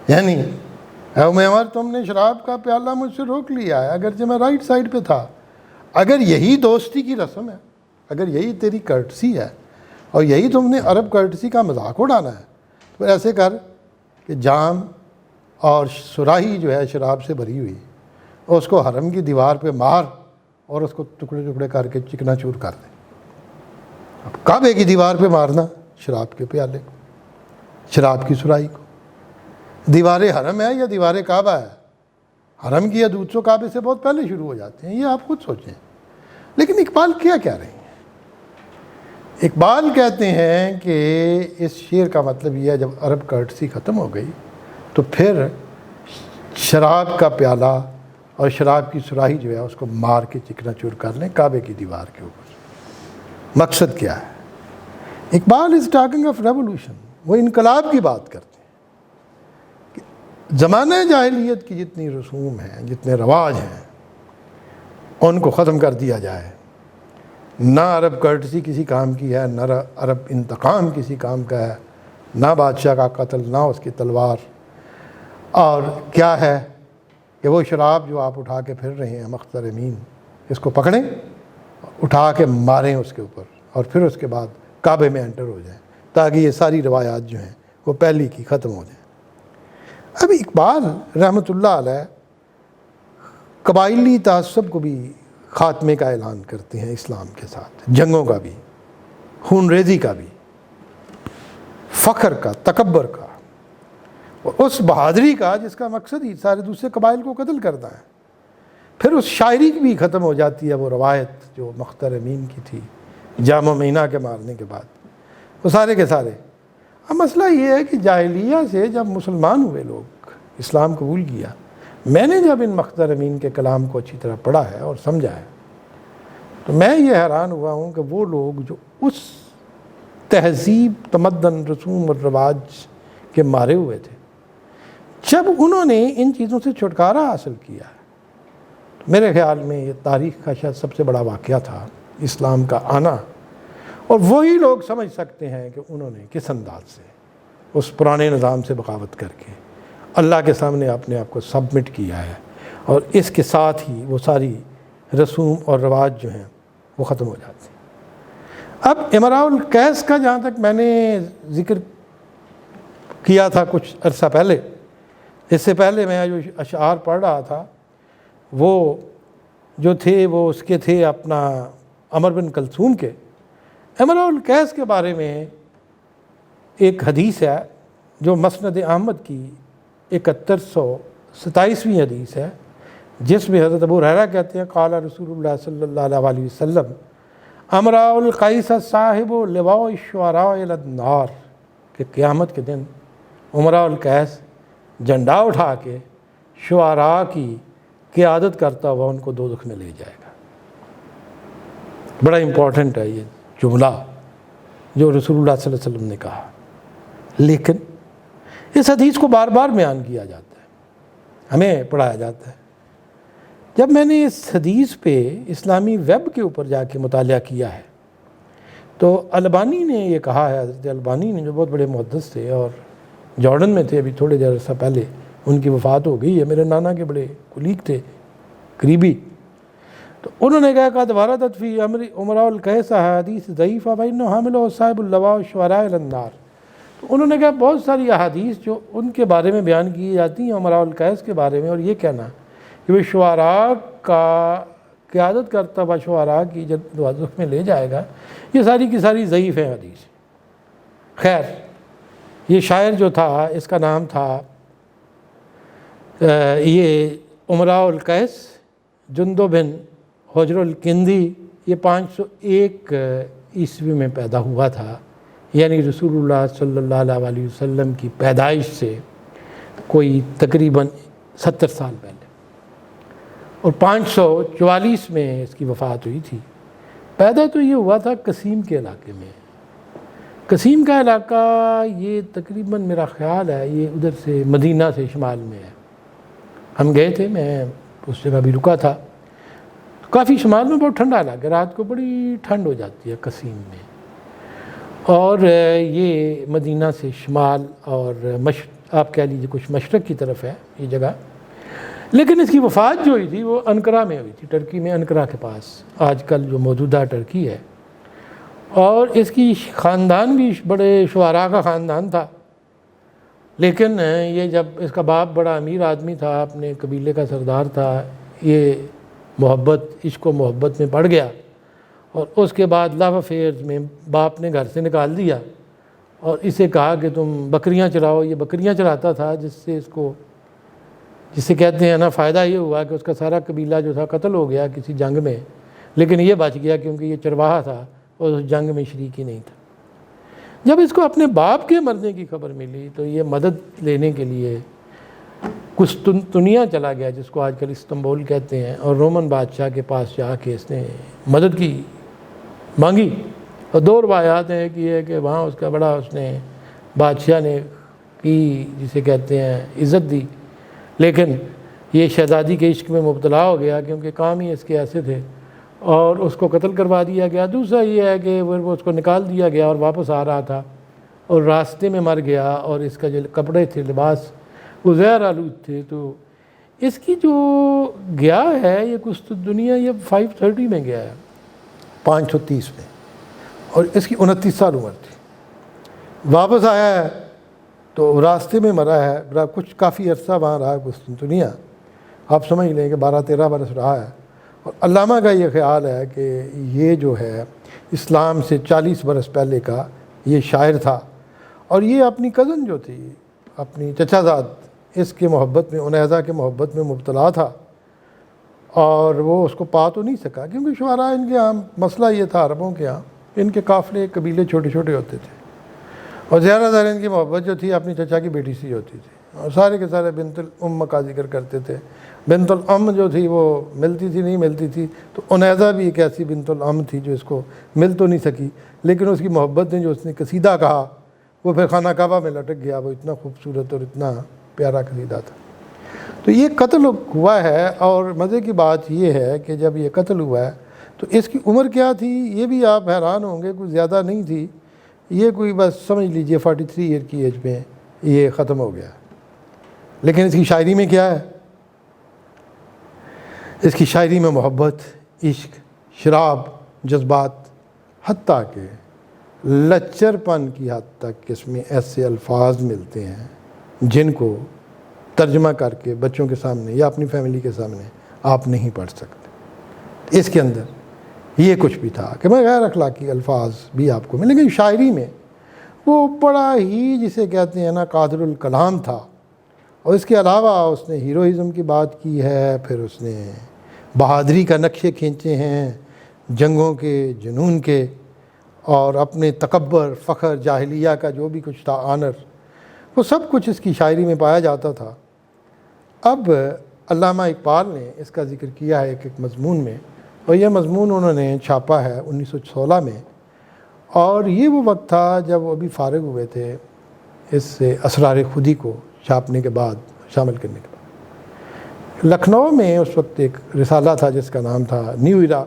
یعنی اے ام عمر، تم نے شراب کا پیالہ مجھ سے روک لیا ہے اگرچہ میں رائٹ سائڈ پہ تھا۔ اگر یہی دوستی کی رسم ہے، اگر یہی تیری کرٹسی ہے اور یہی تم نے عرب کرٹسی کا مذاق اڑانا ہے، تو ایسے کر کہ جام اور سراہی جو ہے شراب سے بھری ہوئی، اس کو حرم کی دیوار پہ مار اور اس کو ٹکڑے ٹکڑے کر کے چکنا چور کر دے۔ اب کعبے کی دیوار پہ مارنا شراب کے پیالے کو، شراب کی سراہی کو، دیوار حرم ہے یا دیوار کعبہ ہے؟ حرم کی حدود تو کعبے سے بہت پہلے شروع ہو جاتے ہیں، یہ آپ خود سوچیں۔ لیکن اقبال کیا کہہ رہے ہیں؟ اقبال کہتے ہیں کہ اس شعر کا مطلب یہ ہے جب عرب کرٹسی ختم ہو گئی تو پھر شراب کا پیالہ اور شراب کی سراہی جو ہے اس کو مار کے چکنا چور کر لیں کعبے کی دیوار کے اوپر۔ مقصد کیا ہے؟ Iqbal is talking of revolution, وہ انقلاب کی بات کرتے ہیں کہ زمانہ جاہلیت کی جتنی رسوم ہیں، جتنے رواج ہیں، ان کو ختم کر دیا جائے۔ نہ عرب کرٹسی کسی کام کی ہے، نہ عرب انتقام کسی کام کا ہے، نہ بادشاہ کا قتل، نہ اس کی تلوار۔ اور کیا ہے کہ وہ شراب جو آپ اٹھا کے پھر رہے ہیں مختار امین، اس کو پکڑیں، اٹھا کے ماریں اس کے اوپر، اور پھر اس کے بعد کعبے میں انٹر ہو جائیں، تاکہ یہ ساری روایات جو ہیں وہ پہلی کی ختم ہو جائیں۔ اب اقبال رحمۃ اللہ علیہ قبائلی تعصب کو بھی خاتمے کا اعلان کرتے ہیں اسلام کے ساتھ، جنگوں کا بھی، خون ریزی کا بھی، فخر کا، تکبر کا، اور اس بہادری کا جس کا مقصد ہی سارے دوسرے قبائل کو قتل کرنا ہے۔ پھر اس شاعری کی بھی ختم ہو جاتی ہے وہ روایت جو مختار امین کی تھی جام و مینہ کے مارنے کے بعد، وہ سارے کے سارے۔ اب مسئلہ یہ ہے کہ جاہلیہ سے جب مسلمان ہوئے لوگ، اسلام قبول کیا، میں نے جب ان مختار امین کے کلام کو اچھی طرح پڑھا ہے اور سمجھا ہے تو میں یہ حیران ہوا ہوں کہ وہ لوگ جو اس تہذیب، تمدن، رسوم اور رواج کے مارے ہوئے تھے، جب انہوں نے ان چیزوں سے چھٹکارا حاصل کیا ہے، تو میرے خیال میں یہ تاریخ کا شاید سب سے بڑا واقعہ تھا اسلام کا آنا۔ اور وہی لوگ سمجھ سکتے ہیں کہ انہوں نے کس انداز سے اس پرانے نظام سے بغاوت کر کے اللہ کے سامنے اپنے آپ کو سبمٹ کیا ہے، اور اس کے ساتھ ہی وہ ساری رسوم اور رواج جو ہیں وہ ختم ہو جاتے ہیں۔ اب امراء القیس کا جہاں تک میں نے ذکر کیا تھا کچھ عرصہ پہلے، اس سے پہلے میں جو اشعار پڑھ رہا تھا وہ جو تھے وہ اس کے تھے اپنا عمر بن کلثوم کے۔ امراء القیس کے بارے میں ایک حدیث ہے جو مسند احمد کی 7127ویں حدیث ہے، جس میں حضرت ابو ہریرہ کہتے ہیں قال رسول اللہ صلی اللہ علیہ وسلم امراء القیس صاحب لواء الشعراء الی النار، کہ قیامت کے دن امراء القیس جھنڈا اٹھا کے شعراء کی قیادت کرتا ہوا ان کو دوزخ میں لے جائے گا۔ بڑا امپورٹنٹ ہے یہ جملہ جو رسول اللہ صلی اللہ علیہ وسلم نے کہا، لیکن اس حدیث کو بار بار بیان کیا جاتا ہے، ہمیں پڑھایا جاتا ہے۔ جب میں نے اس حدیث پہ اسلامی ویب کے اوپر جا کے مطالعہ کیا ہے تو البانی نے یہ کہا ہے، حضرت البانی نے جو بہت بڑے محدث تھے اور جارڈن میں تھے، ابھی تھوڑے دیر عرصہ پہلے ان کی وفات ہو گئی ہے، میرے نانا کے بڑے کولیگ تھے، قریبی، تو انہوں نے کہا کہ وردت فی امراء القیس احادیث ضعیفہ فإنہ حامل صاحب اللواء الشعراء الی النار۔ تو انہوں نے کہا بہت ساری احادیث جو ان کے بارے میں بیان کی جاتی ہیں امراء القیس کے بارے میں، اور یہ کہنا کہ وہ شعراء کا قیادت کرتا ہوا شعراء کی دوزخ میں لے جائے گا، یہ ساری کی ساری ضعیف ہیں حدیث۔ خیر، یہ شاعر جو تھا اس کا نام تھا یہ امراء القیس جندب بن حجر الکندی، یہ 501 عیسوی میں پیدا ہوا تھا، یعنی رسول اللہ صلی اللہ علیہ وسلم کی پیدائش سے کوئی تقریباً 70 سال پہلے، اور 544 میں اس کی وفات ہوئی تھی۔ پیدا تو یہ ہوا تھا قسیم کے علاقے میں۔ قسیم کا علاقہ یہ تقریباً میرا خیال ہے یہ ادھر سے مدینہ سے شمال میں ہے، ہم گئے تھے، میں اس جگہ بھی رکا تھا، کافی شمال میں، بہت ٹھنڈا علاقہ، رات کو بڑی ٹھنڈ ہو جاتی ہے قسیم میں، اور یہ مدینہ سے شمال اور آپ کہہ لیجیے کچھ مشرق کی طرف ہے یہ جگہ۔ لیکن اس کی وفات جو ہوئی تھی وہ انقرہ میں ہوئی تھی، ٹرکی میں، انقرہ کے پاس، آج کل جو موجودہ ٹرکی ہے، اور اس کی خاندان بھی بڑے شعراء کا خاندان تھا، لیکن یہ جب اس کا باپ بڑا امیر آدمی تھا، اپنے قبیلے کا سردار تھا، یہ محبت، عشق و محبت میں پڑ گیا، اور اس کے بعد لو افیئرز میں باپ نے گھر سے نکال دیا اور اسے کہا کہ تم بکریاں چراؤ۔ یہ بکریاں چراتا تھا، جس سے اس کو جسے کہتے ہیں نا، فائدہ یہ ہوا کہ اس کا سارا قبیلہ جو تھا قتل ہو گیا کسی جنگ میں، لیکن یہ بچ گیا کیونکہ یہ چرواہا تھا اور اس جنگ میں شریک ہی نہیں تھا۔ جب اس کو اپنے باپ کے مرنے کی خبر ملی تو یہ مدد لینے کے لیے قسطنطنیہ چلا گیا، جس کو آج کل استنبول کہتے ہیں، اور رومن بادشاہ کے پاس جا کے اس نے مدد کی، مانگی۔ اور دو روایات ہیں کہ وہاں اس کا بڑا اس نے بادشاہ نے کی جسے کہتے ہیں عزت دی، لیکن یہ شہزادی کے عشق میں مبتلا ہو گیا کیونکہ کام ہی اس کے ایسے تھے، اور اس کو قتل کروا دیا گیا۔ دوسرا یہ ہے کہ وہ اس کو نکال دیا گیا اور واپس آ رہا تھا اور راستے میں مر گیا، اور اس کا جو کپڑے تھے، لباس، وہ زہر آلود تھے۔ تو اس کی جو گیا ہے یہ قسطنطنیہ، یہ 530 میں گیا ہے، 530 میں، اور اس کی 29 سال عمر تھی۔ واپس آیا ہے تو راستے میں مرا ہے، کچھ کافی عرصہ وہاں رہا قسطنطنیہ، آپ سمجھ لیں کہ 12-13 برس رہا ہے۔ اور علامہ کا یہ خیال ہے کہ یہ جو ہے اسلام سے 40 برس پہلے کا یہ شاعر تھا، اور یہ اپنی کزن جو تھی، اپنی چچا زاد، اس کے محبت میں، عنیزہ کے محبت میں مبتلا تھا، اور وہ اس کو پا تو نہیں سکا کیونکہ شعراء ان کے یہاں مسئلہ یہ تھا عربوں کے یہاں، ان کے قافلے قبیلے چھوٹے چھوٹے ہوتے تھے، اور زیادہ تر ان کی محبت جو تھی اپنی چچا کی بیٹی سے ہوتی تھی، اور سارے کے سارے بنت الام کا ذکر کرتے تھے۔ بنت الام جو تھی وہ ملتی تھی نہیں ملتی تھی، تو عنیزہ بھی ایک ایسی بنت الام تھی جو اس کو مل تو نہیں سکی، لیکن اس کی محبت نے جو اس نے قصیدہ کہا وہ پھر خانہ کعبہ میں لٹک گیا، وہ اتنا خوبصورت اور اتنا پیارا قصیدہ تھا۔ تو یہ قتل ہوا ہے، اور مزے کی بات یہ ہے کہ جب یہ قتل ہوا ہے تو اس کی عمر کیا تھی یہ بھی آپ حیران ہوں گے، کوئی زیادہ نہیں تھی، یہ کوئی بس سمجھ لیجئے 43 ایئر کی ایج میں یہ ختم ہو گیا۔ لیکن اس کی شاعری میں کیا ہے؟ اس کی شاعری میں محبت، عشق، شراب، جذبات، حتیٰ کہ لچر پن کی حد تک اس میں ایسے الفاظ ملتے ہیں جن کو ترجمہ کر کے بچوں کے سامنے یا اپنی فیملی کے سامنے آپ نہیں پڑھ سکتے۔ اس کے اندر یہ کچھ بھی تھا کہ میں غیر اخلاقی الفاظ بھی آپ کو ملیں، لیکن شاعری میں وہ بڑا ہی جسے کہتے ہیں نا قادر الکلام تھا۔ اور اس کے علاوہ اس نے ہیروئزم کی بات کی ہے، پھر اس نے بہادری کا نقشے کھینچے ہیں، جنگوں کے، جنون کے، اور اپنے تکبر، فخر، جاہلیہ کا جو بھی کچھ تھا، آنر، وہ سب کچھ اس کی شاعری میں پایا جاتا تھا۔ اب علامہ اقبال نے اس کا ذکر کیا ہے ایک مضمون میں، اور یہ مضمون انہوں نے چھاپا ہے 1916 میں، اور یہ وہ وقت تھا جب وہ ابھی فارغ ہوئے تھے اس اسرار خودی کو چھاپنے کے بعد، شامل کرنے کے بعد۔ لکھنؤ میں اس وقت ایک رسالہ تھا جس کا نام تھا نیو ایرا،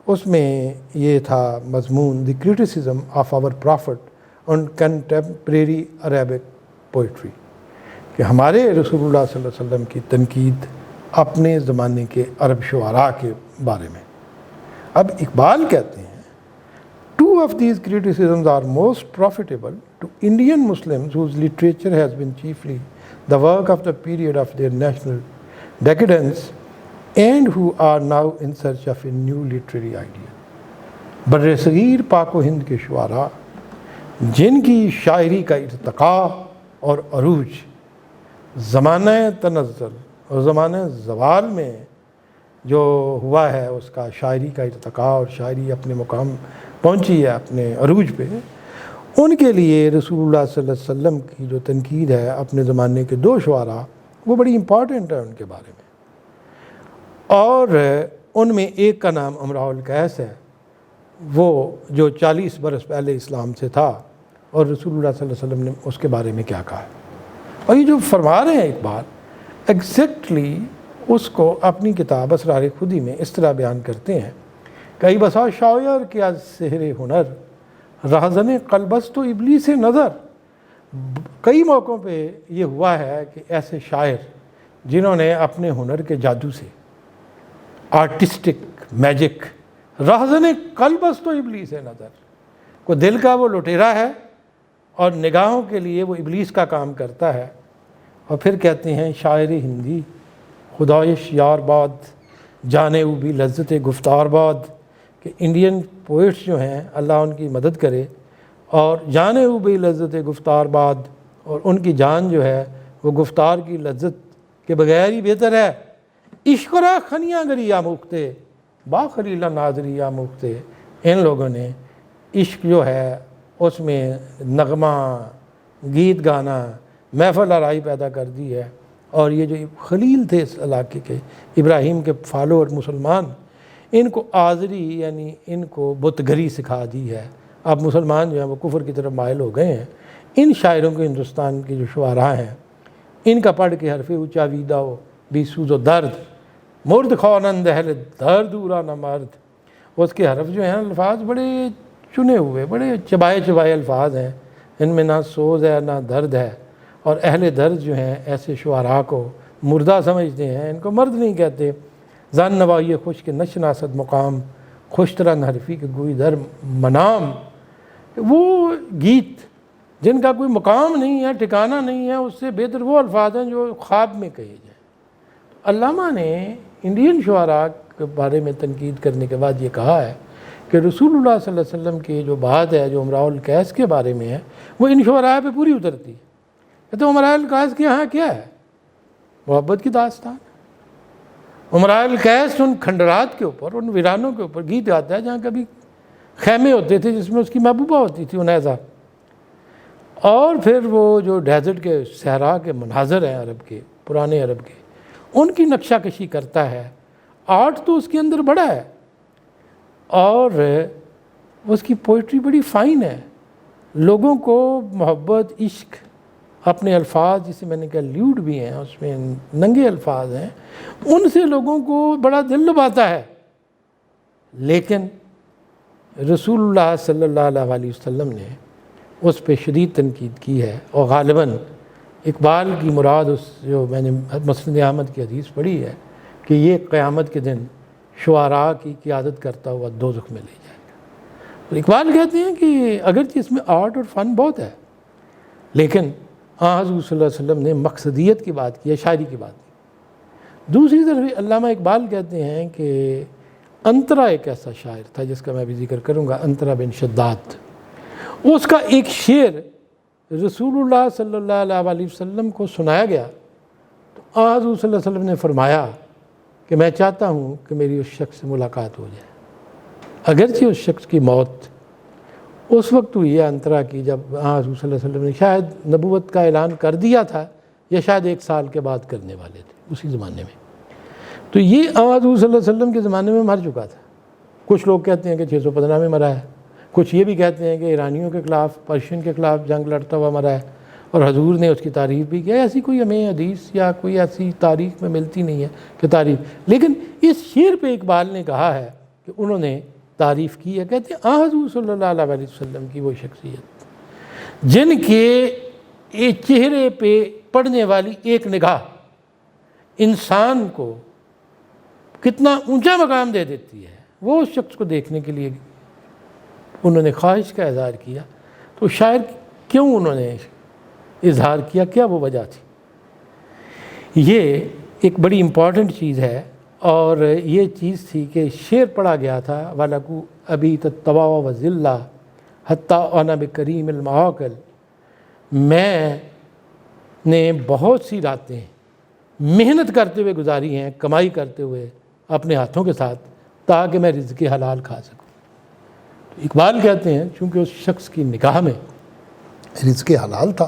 اس میں یہ تھا مضمون the criticism of our prophet on contemporary Arabic poetry, کہ ہمارے رسول اللہ صلی اللہ علیہ وسلم کی تنقید اپنے زمانے کے عرب شعراء کے بارے میں۔ اب اقبال کہتے ہیں Two of these criticisms are most profitable to Indian Muslims whose literature has been chiefly the work of the period of their national decadence and who are now in search of a new literary idea۔ بر صغیر پاک و ہند کے شعراء جن کی شاعری کا ارتقاء اور عروج زمانہ تنزل اور زمانہ زوال میں جو ہوا ہے، اس کا شاعری کا ارتقاء اور شاعری اپنے مقام پہنچی ہے اپنے عروج پہ، ان کے لیے رسول اللہ صلی اللہ علیہ وسلم کی جو تنقید ہے اپنے زمانے کے دو شعراء، وہ بڑی امپورٹنٹ ہے ان کے بارے میں۔ اور ان میں ایک کا نام امراء القیس ہے، وہ جو 40 برس پہلے اسلام سے تھا، اور رسول اللہ صلی اللہ علیہ وسلم نے اس کے بارے میں کیا کہا ہے۔ اور یہ جو فرما رہے ہیں اقبال، ایگزیکٹلی اس کو اپنی کتاب اسرار خودی میں اس طرح بیان کرتے ہیں، کئی بسا شاعر کیا سحر ہنر، رہزن قلبست و ابلیس نظر۔ کئی موقعوں پہ یہ ہوا ہے کہ ایسے شاعر جنہوں نے اپنے ہنر کے جادو سے، آرٹسٹک میجک، رہزن قلبست و ابلیس نظر، کو دل کا وہ لٹیرا ہے اور نگاہوں کے لیے وہ ابلیس کا کام کرتا ہے۔ اور پھر کہتے ہیں شاعر ہندی خدایش یار باد، جانے او بھی لذت گفتار باد، کہ انڈین پوئٹس جو ہیں اللہ ان کی مدد کرے، اور جانے او بھی لذت گفتار باد، اور ان کی جان جو ہے وہ گفتار کی لذت کہ بغیر ہی بہتر ہے۔ عشق را خنیاں گری یا مختے با خلیلہ ناظری یا مختے، ان لوگوں نے عشق جو ہے اس میں نغمہ، گیت گانا، محفل آرائی پیدا کر دی ہے۔ اور یہ جو خلیل تھے اس علاقے کے، ابراہیم کے فالوور مسلمان، ان کو آذری یعنی ان کو بت گری سکھا دی ہے۔ اب مسلمان جو ہیں وہ کفر کی طرف مائل ہو گئے ہیں۔ ان شاعروں کو ہندوستان کے جو شعراء ہیں ان کا پڑھ کے حرف اونچا ویدہ ہو بی سوز و درد، مرد خوانند اہل درد اورا نہ مرد، اس کے حرف جو ہیں الفاظ بڑے چنے ہوئے، بڑے چبائے چبائے الفاظ ہیں، ان میں نہ سوز ہے نہ درد ہے۔ اور اہل درد جو ہیں ایسے شعراء کو مردہ سمجھتے ہیں، ان کو مرد نہیں کہتے۔ زن نوائی خوش کے نشناسد مقام، خوش ترن حرفی کے گوئی در منام، وہ گیت جن کا کوئی مقام نہیں ہے، ٹھکانہ نہیں ہے، اس سے بہتر وہ الفاظ ہیں جو خواب میں کہے جائیں۔ علامہ نے انڈین شعراء کے بارے میں تنقید کرنے کے بعد یہ کہا ہے کہ رسول اللہ صلی اللہ علیہ وسلم کی جو بات ہے جو امراء القیس کے بارے میں ہے وہ ان شعراء پہ پوری اترتی ہے۔ تو امراء القیس کے یہاں کیا ہے؟ محبت کی داستان۔ امراء القیس ان کھنڈرات کے اوپر، ان ویرانوں کے اوپر گیت گاتا ہے جہاں کبھی خیمے ہوتے تھے جس میں اس کی محبوبہ ہوتی تھی انیزہ، اور پھر وہ جو ڈیزرٹ کے صحرا کے مناظر ہیں عرب کے، پرانے عرب کے، ان کی نقشہ کشی کرتا ہے۔ آرٹ تو اس کے اندر بڑا ہے اور اس کی پوئٹری بڑی فائن ہے، لوگوں کو محبت، عشق، اپنے الفاظ جسے میں نے کہا لیوڈ بھی ہیں، اس میں ننگے الفاظ ہیں، ان سے لوگوں کو بڑا دل لباتا ہے۔ لیکن رسول اللہ صلی اللہ علیہ وسلم نے اس پہ شدید تنقید کی ہے، اور غالباً اقبال کی مراد اس جو میں نے مسند احمد کی حدیث پڑھی ہے کہ یہ قیامت کے دن شعراء کی قیادت کرتا ہوا دوزخ میں لے جائے گا۔ تو اقبال کہتے ہیں کہ اگرچہ اس میں آرٹ اور فن بہت ہے، لیکن حضور صلی اللہ علیہ وسلم نے مقصدیت کی بات کی ہے، شاعری کی بات کی۔ دوسری طرف علامہ اقبال کہتے ہیں کہ انترا ایک ایسا شاعر تھا جس کا میں بھی ذکر کروں گا، انترا بن شداد۔ اس کا ایک شعر رسول اللہ صلی اللہ علیہ وسلم کو سنایا گیا تو حضور صلی اللہ علیہ وسلم نے فرمایا کہ میں چاہتا ہوں کہ میری اس شخص سے ملاقات ہو جائے، اگرچہ اس شخص کی موت اس وقت ہوئی ہے انترا کی جب حضور صلی اللہ علیہ وسلم نے شاید نبوت کا اعلان کر دیا تھا یا شاید 1 سال کے بعد کرنے والے تھے اسی زمانے میں۔ تو یہ حضور صلی اللہ علیہ وسلم کے زمانے میں مر چکا تھا۔ کچھ لوگ کہتے ہیں کہ 615 میں مرا ہے، کچھ یہ بھی کہتے ہیں کہ ایرانیوں کے خلاف، پرشین کے خلاف جنگ لڑتا ہوا مرا ہے، اور حضور نے اس کی تعریف بھی کیا۔ ایسی کوئی ہمیں حدیث یا کوئی ایسی تاریخ میں ملتی نہیں ہے کہ تعریف، لیکن اس شعر پہ اقبال نے کہا ہے کہ انہوں نے تعریف کی ہے۔ کہتے ہیں حضور صلی اللہ علیہ وسلم کی وہ شخصیت جن کے چہرے پہ پڑنے والی ایک نگاہ انسان کو کتنا اونچا مقام دے دیتی ہے، وہ اس شخص کو دیکھنے کے لیے انہوں نے خواہش کا اظہار کیا۔ تو شاعر کیوں انہوں نے اظہار کیا، کیا وہ وجہ تھی؟ یہ ایک بڑی امپورٹنٹ چیز ہے، اور یہ چیز تھی کہ شعر پڑھا گیا تھا وَلَكُ أَبِيتَ الطَّوَاءَ وَالذِّلَّةَ حَتَّى أَنَا بِكَرِيمِ الْمَعَاقِلِ، میں نے بہت سی راتیں محنت کرتے ہوئے گزاری ہیں، کمائی کرتے ہوئے اپنے ہاتھوں کے ساتھ، تاکہ میں رزق حلال کھا سکوں۔ تو اقبال کہتے ہیں چونکہ اس شخص کی نگاہ میں رزق حلال تھا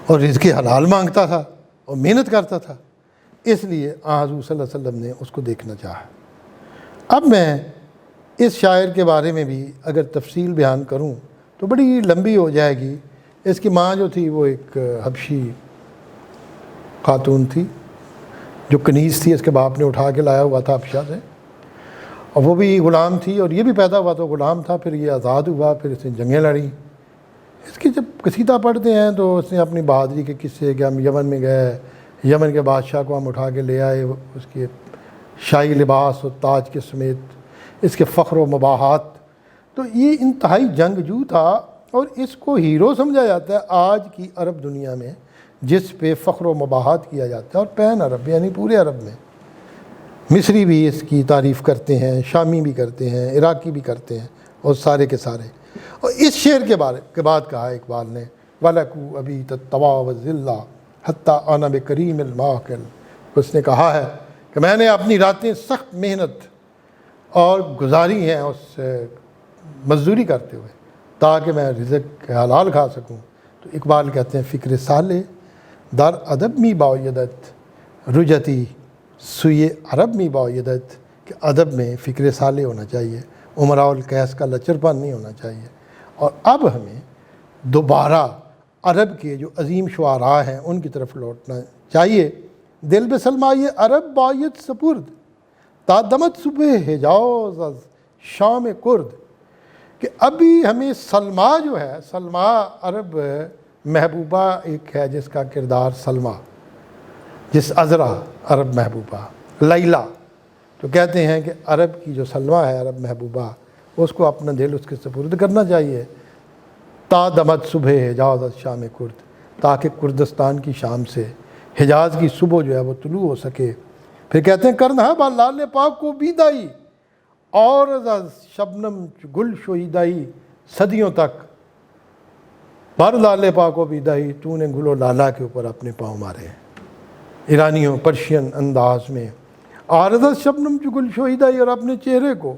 اور رزق حلال مانگتا تھا اور محنت کرتا تھا، اس لیے حضور صلی اللہ علیہ وسلم نے اس کو دیکھنا چاہا۔ اب میں اس شاعر کے بارے میں بھی اگر تفصیل بیان کروں تو بڑی لمبی ہو جائے گی۔ اس کی ماں جو تھی وہ ایک حبشی خاتون تھی جو کنیز تھی، اس کے باپ نے اٹھا کے لایا ہوا تھا حبشہ سے، اور وہ بھی غلام تھی، اور یہ بھی پیدا ہوا تو غلام تھا، پھر یہ آزاد ہوا، پھر اس نے جنگیں لڑیں۔ اس کی جب قصیدہ پڑھتے ہیں تو اس نے اپنی بہادری کے قصے کہ ہم یمن میں گئے، یمن کے بادشاہ کو ہم اٹھا کے لے آئے، اس کے شاہی لباس و تاج کے سمیت، اس کے فخر و مباحات۔ تو یہ انتہائی جنگجو تھا، اور اس کو ہیرو سمجھا جاتا ہے آج کی عرب دنیا میں، جس پہ فخر و مباحات کیا جاتا ہے، اور پین عرب یعنی پورے عرب میں۔ مصری بھی اس کی تعریف کرتے ہیں، شامی بھی کرتے ہیں، عراقی بھی کرتے ہیں، اور سارے کے سارے۔ اور اس شعر کے بعد کہا اقبال نے وَلَكُ أَبِيتَ الطَّوَاءَ وَالذِّلَّةَ حتیٰ آنا بکریم المعقل، اس نے کہا ہے کہ میں نے اپنی راتیں سخت محنت اور گزاری ہیں اس مزدوری کرتے ہوئے تاکہ میں رزق حلال کھا سکوں۔ تو اقبال کہتے ہیں فکر صالح در ادب می باعدت رجتی سوئے عرب می باعدت، کہ ادب میں فکر صالح ہونا چاہیے، امراء القیس کا لچرپن نہیں ہونا چاہیے۔ اور اب ہمیں دوبارہ عرب کے جو عظیم شعراء ہیں ان کی طرف لوٹنا چاہیے۔ دل بے سلمائے عرب باید سپرد تا دمت صبح حجاز از شام کرد، کہ ابھی ہمیں سلمیٰ جو ہے، سلمیٰ عرب محبوبہ ایک ہے جس کا کردار سلمیٰ، جس عذرا عرب محبوبہ لیلا، تو کہتے ہیں کہ عرب کی جو سلمیٰ ہے عرب محبوبہ، اس کو اپنا دل اس کے سپرد کرنا چاہیے۔ تا دمت صبح حجاز از شام کرد، تاکہ کردستان کی شام سے حجاز کی صبح جو ہے وہ طلوع ہو سکے۔ پھر کہتے ہیں کرنا با لال پاک کو بیدائی اور از شبنم گل شویدائی، صدیوں تک بر لال پاک و بیدائی، تو نے گل و لالا کے اوپر اپنے پاؤں مارے ہیں ایرانیوں پرشین انداز میں۔ عارض شبنم گل شویدائی، اور اپنے چہرے کو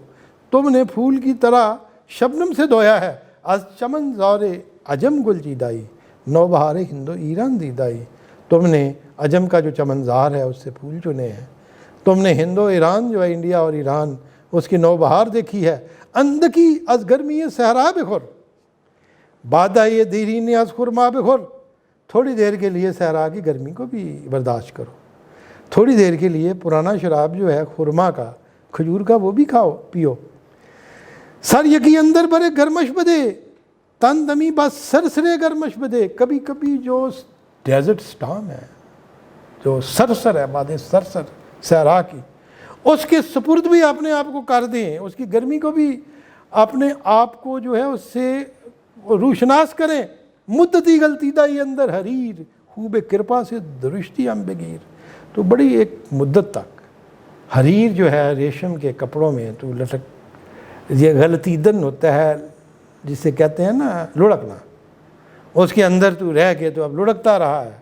تم نے پھول کی طرح شبنم سے دھویا ہے۔ از چمن زار عجم گل چیدائی، نو بہار ہند و ایران دیدائی، تم نے عجم کا جو چمنزار ہے اس سے پھول چنے ہیں، تم نے ہند و ایران جو ہے انڈیا اور ایران اس کی نو بہار دیکھی ہے۔ اندکی از گرمی صحرا بخور بادۂ دیرین از خرما بخور، تھوڑی دیر کے لیے صحرا کی گرمی کو بھی برداشت کرو، تھوڑی دیر کے لیے پرانا شراب جو ہے خرما کا، کھجور کا، وہ بھی کھاؤ پیو۔ سر یکی اندر برے گرمش بدے تن دمی بس سرسرے گرمش بدے، کبھی کبھی جو ڈیزرٹ سٹارم ہے، جو سرسر ہے، بادِ سرسر صحرا کی، اس کے سپرد بھی اپنے آپ کو کر دیں، اس کی گرمی کو بھی اپنے آپ کو جو ہے اس سے روشناس کریں۔ مدتی غلطی دائی اندر حریر خوب کرپا سے درشتی ہم بگیر، تو بڑی ایک مدت تک حریر جو ہے ریشم کے کپڑوں میں تو لٹک، یہ غلطی دن ہوتا ہے جسے کہتے ہیں نا لڑکنا، اس کے اندر تو رہ کے تو اب لڑکتا رہا ہے۔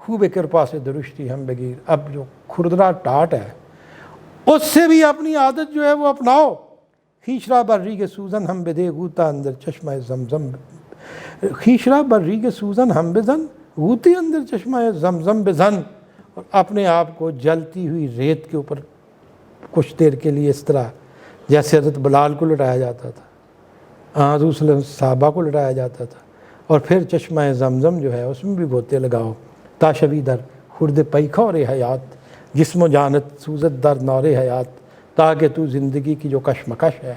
خوب کرپا سے درشتی ہم بگیر، اب جو کھردرا ٹاٹ ہے اس سے بھی اپنی عادت جو ہے وہ اپناؤ۔ خیشرا بری کے سوزن ہم بدے غوطہ اندر چشمہ زمزم، خیشرا بری کے سوزن ہم بزن غوطے اندر چشمہ زمزم بزن، اور اپنے آپ کو جلتی ہوئی ریت کے اوپر کچھ دیر کے لیے اس طرح جیسے حضرت بلال کو لٹایا جاتا تھا، حضور صلی اللہ علیہ وسلم صحابہ کو لٹایا جاتا تھا، اور پھر چشمہ زمزم جو ہے اس میں بھی غوطے لگاؤ۔ تاشوی در خرد پیکھور حیات جسم و جانت سوزت در نور حیات، تاکہ تو زندگی کی جو کشمکش ہے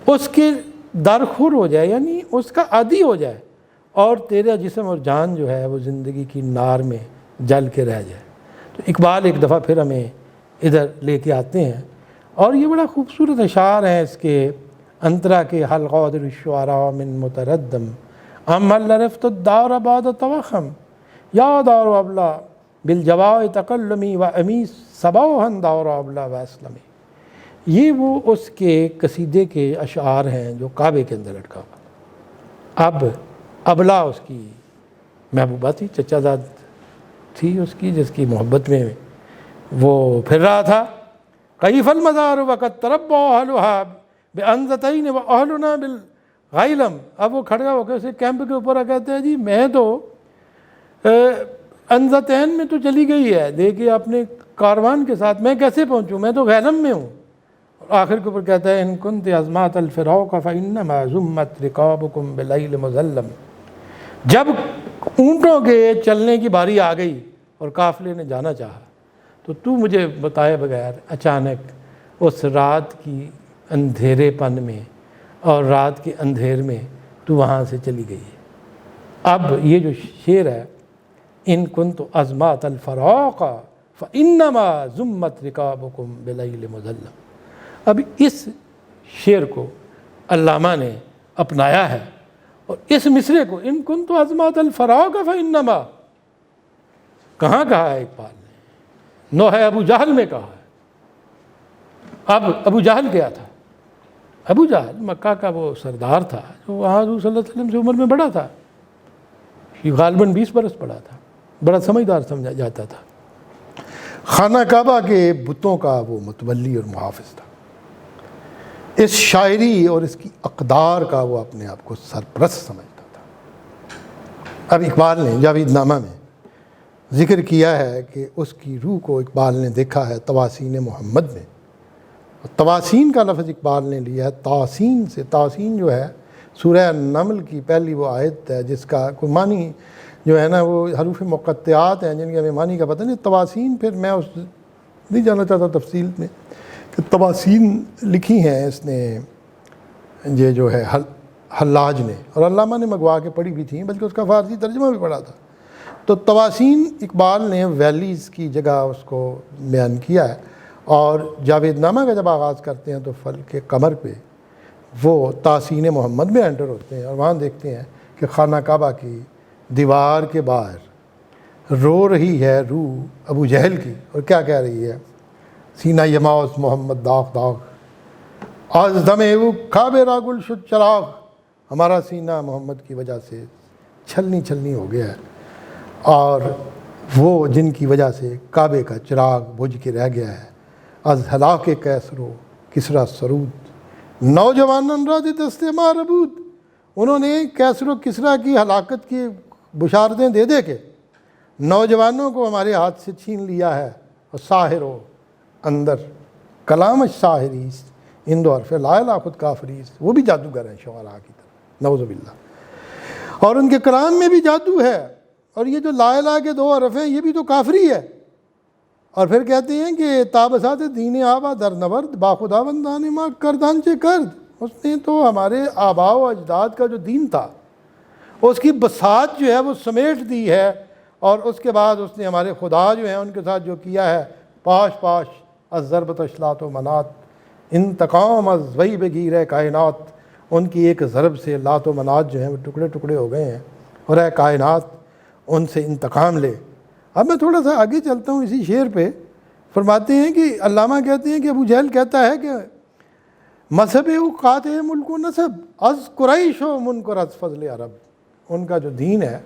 اس کے درخور ہو جائے، یعنی اس کا عادی ہو جائے، اور تیرا جسم اور جان جو ہے وہ زندگی کی نار میں جل کے رہ جائے۔ تو اقبال ایک دفعہ پھر ہمیں ادھر لے کے آتے ہیں، اور یہ بڑا خوبصورت اشعار ہیں اس کے انترا کے حل قادر الشعراء من متردم ام هل لرفت الدار بعد توخم یا دار ابلا بالجواء تکلمی و امی صباحا دار ابلا و اسلمی۔ یہ وہ اس کے قصیدے کے اشعار ہیں جو کعبے کے اندر لٹکا ہوا۔ اب ابلا اس کی محبوبہ تھی، چچا زاد تھی اس کی، جس کی محبت میں وہ پھر رہا تھا۔ کیف المزار وقت تربا اہلھا بانزتین و اہلنا بالغیلم، اب وہ کھڑا ہو کے اسے کیمپ کے اوپر کہتے ہیں جی میں تو انزتین میں تو چلی گئی ہے، دیکھیے اپنے کاروان کے ساتھ، میں کیسے پہنچوں، میں تو غیلم میں ہوں۔ اور آخر کے اوپر کہتا ہے ان کنت ازمات الفراق فانما زمت رقابکم بلیل مظلم، جب اونٹوں کے چلنے کی باری آ گئی اور قافلے نے جانا چاہا تو مجھے بتائے بغیر اچانک اس رات کی اندھیرے پن میں اور رات کے اندھیر میں تو وہاں سے چلی گئی ہے۔ اب یہ جو شعر ہے ان کنت ازمات الفراق فانما زمت رقابکم بلیل مظلم، اب اس شعر کو علامہ نے اپنایا ہے، اور اس مصرے کو ان کنت ازمات الفراق فانما کہاں کہا ہے اقبال نے؟ نوحہ ابو جہل میں کہا ہے۔ اب ابو جہل کیا تھا؟ ابو جہل مکہ کا وہ سردار تھا جو وہاں حضور صلی اللہ علیہ وسلم سے عمر میں بڑا تھا، غالباً 20 برس بڑا تھا، بڑا سمجھدار سمجھا جاتا تھا، خانہ کعبہ کے بتوں کا وہ متولی اور محافظ تھا، اس شاعری اور اس کی اقدار کا وہ اپنے آپ کو سرپرست سمجھتا تھا۔ اب اقبال نے جاوید نامہ میں ذکر کیا ہے کہ اس کی روح کو اقبال نے دیکھا ہے تواسین محمد میں، اور تواسین کا لفظ اقبال نے لیا ہے تاسین سے۔ تاسین جو ہے سورہ نمل کی پہلی وہ آیت ہے جس کا کوئی معنی جو ہے نا وہ حروف مقطعات ہیں جن کے ہمیں معنی کا پتہ نہیں۔ تواسین پھر میں اس نہیں جاننا چاہتا تفصیل میں کہ تواسین لکھی ہیں اس نے یہ جو ہے حلاج نے، اور علامہ نے منگوا کے پڑھی بھی تھیں، بلکہ اس کا فارسی ترجمہ بھی پڑھا تھا۔ تو تواسین اقبال نے ویلیز کی جگہ اس کو بیان کیا ہے، اور جاوید نامہ کا جب آغاز کرتے ہیں تو فلک قمر پہ وہ تاسین محمد میں انٹر ہوتے ہیں، اور وہاں دیکھتے ہیں کہ خانہ کعبہ کی دیوار کے باہر رو رہی ہے روح ابو جہل کی، اور کیا کہہ رہی ہے؟ سینہ یماس محمد داغ داغ آز دم او کعبے را گل شد چراغ، ہمارا سینہ محمد کی وجہ سے چھلنی چھلنی ہو گیا ہے، اور وہ جن کی وجہ سے کعبے کا چراغ بجھ کے رہ گیا ہے۔ از ہلاک کیسر و کسریٰ سرود نوجوانن را دست ما ربود، انہوں نے کیسر و کسریٰ کی ہلاکت کی بشارتیں دے دے کے نوجوانوں کو ہمارے ہاتھ سے چھین لیا ہے۔ اور ساحر و اندر کلامش ساحریس اندو عرف لا الہ خود کافریس، وہ بھی جادوگر ہیں شعراء کی طرح نعوذ باللہ، اور ان کے کلام میں بھی جادو ہے، اور یہ جو لا الہ کے دو حرف ہیں یہ بھی تو کافری ہے۔ اور پھر کہتے ہیں کہ تابسات دین آبا در نورد با خدا بندان ما کردان چے کرد، اس نے تو ہمارے آباء و اجداد کا جو دین تھا اس کی بساط جو ہے وہ سمیٹ دی ہے، اور اس کے بعد اس نے ہمارے خدا جو ہیں ان کے ساتھ جو کیا ہے، پاش پاش از ضربت اشلاط و منات، انتقام از وہی بگیر کائنات، ان کی ایک ضرب سے لات و منات جو ہیں وہ ٹکڑے ٹکڑے ہو گئے ہیں، اور اے کائنات ان سے انتقام لے۔ اب میں تھوڑا سا آگے چلتا ہوں اسی شعر پہ، فرماتے ہیں کہ علامہ کہتے ہیں کہ ابو جہل کہتا ہے کہ مذہب او قاطع ملک و نسب از قریش و منکر از فضل عرب، ان کا جو دین ہے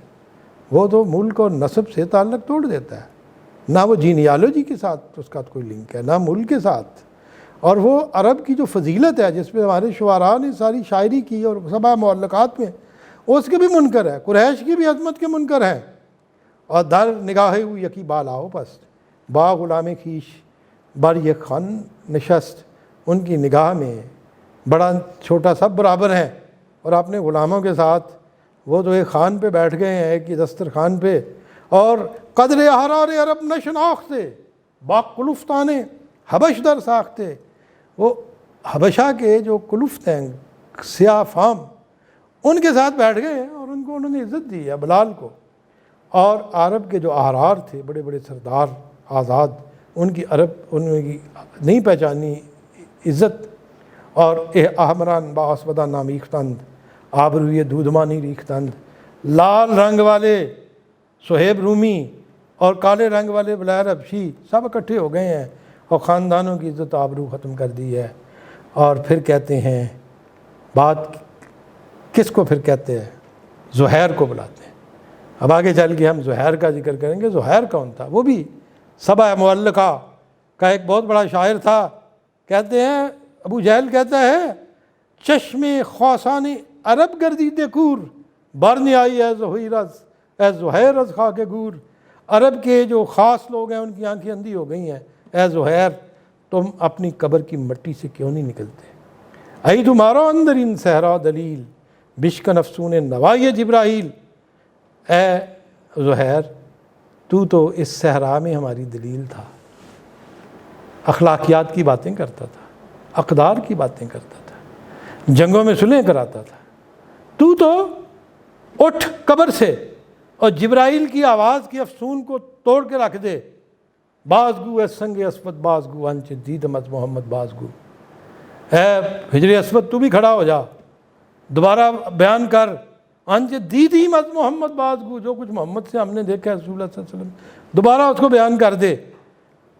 وہ تو ملک اور نسب سے تعلق توڑ دیتا ہے، نہ وہ جینیالوجی کے ساتھ اس کا کوئی لنک ہے، نہ ملک کے ساتھ، اور وہ عرب کی جو فضیلت ہے جس پہ ہمارے شعراء نے ساری شاعری کی اور سبع معلقات میں، اس کے بھی منکر ہے، قریش کی بھی عظمت کے منکر ہیں۔ اور در نگاہ او یکی بالاؤ پست با غلام خیش بر یک خان نشست، ان کی نگاہ میں بڑا چھوٹا سب برابر ہیں، اور اپنے غلاموں کے ساتھ وہ تو ایک خان پہ بیٹھ گئے ہیں، ایک ہی دسترخوان پہ، اور قدر احرار عرب نشناختے با کلفتان حبش در ساختے، وہ حبشہ کے جو کلفت ہیں سیاہ فام ان کے ساتھ بیٹھ گئے ہیں، اور ان کو انہوں نے عزت دی ہے، بلال کو۔ اور عرب کے جو احرار تھے بڑے بڑے سردار آزاد، ان کی عرب انہوں کی نہیں پہچانی عزت، اور اے احمران با اسودہ نامیختند آبروی دودمانی ریختند، لال رنگ والے صہیب رومی اور کالے رنگ والے بلال حبشی سب اکٹھے ہو گئے ہیں، اور خاندانوں کی عزت آبرو ختم کر دی ہے۔ اور پھر کہتے ہیں بات کس کو پھر کہتے ہیں؟ زہیر کو بلاتے ہیں۔ اب آگے چل کے ہم زہیر کا ذکر کریں گے۔ زہیر کون تھا؟ وہ بھی سبع معلقہ کا ایک بہت بڑا شاعر تھا۔ کہتے ہیں ابو جہل کہتا ہے چشم خاصان عرب گردیدے کور برنی آئی اے زہیر از خاک گور، عرب کے جو خاص لوگ ہیں ان کی آنکھیں اندھی ہو گئی ہیں، اے زہیر تم اپنی قبر کی مٹی سے کیوں نہیں نکلتے؟ ای تمہارا اندر ان صحرا دلیل بشکن افسون نوائی جبرائیل، اے زہیر تو اس صحرا میں ہماری دلیل تھا، اخلاقیات کی باتیں کرتا تھا، اقدار کی باتیں کرتا تھا، جنگوں میں صلحیں کراتا تھا، تو اٹھ قبر سے اور جبرائیل کی آواز کی افسون کو توڑ کے رکھ دے، بازگو اے سنگ اسود بازگو انچ دیدم از محمد بازگو، اے ہجر اسود تو بھی کھڑا ہو جا، دوبارہ بیان کر، انچ دیدیم از محمد بازگو، جو کچھ محمد سے ہم نے دیکھا ہے رسول اللہ صلی اللہ علیہ وسلم، دوبارہ اس کو بیان کر دے۔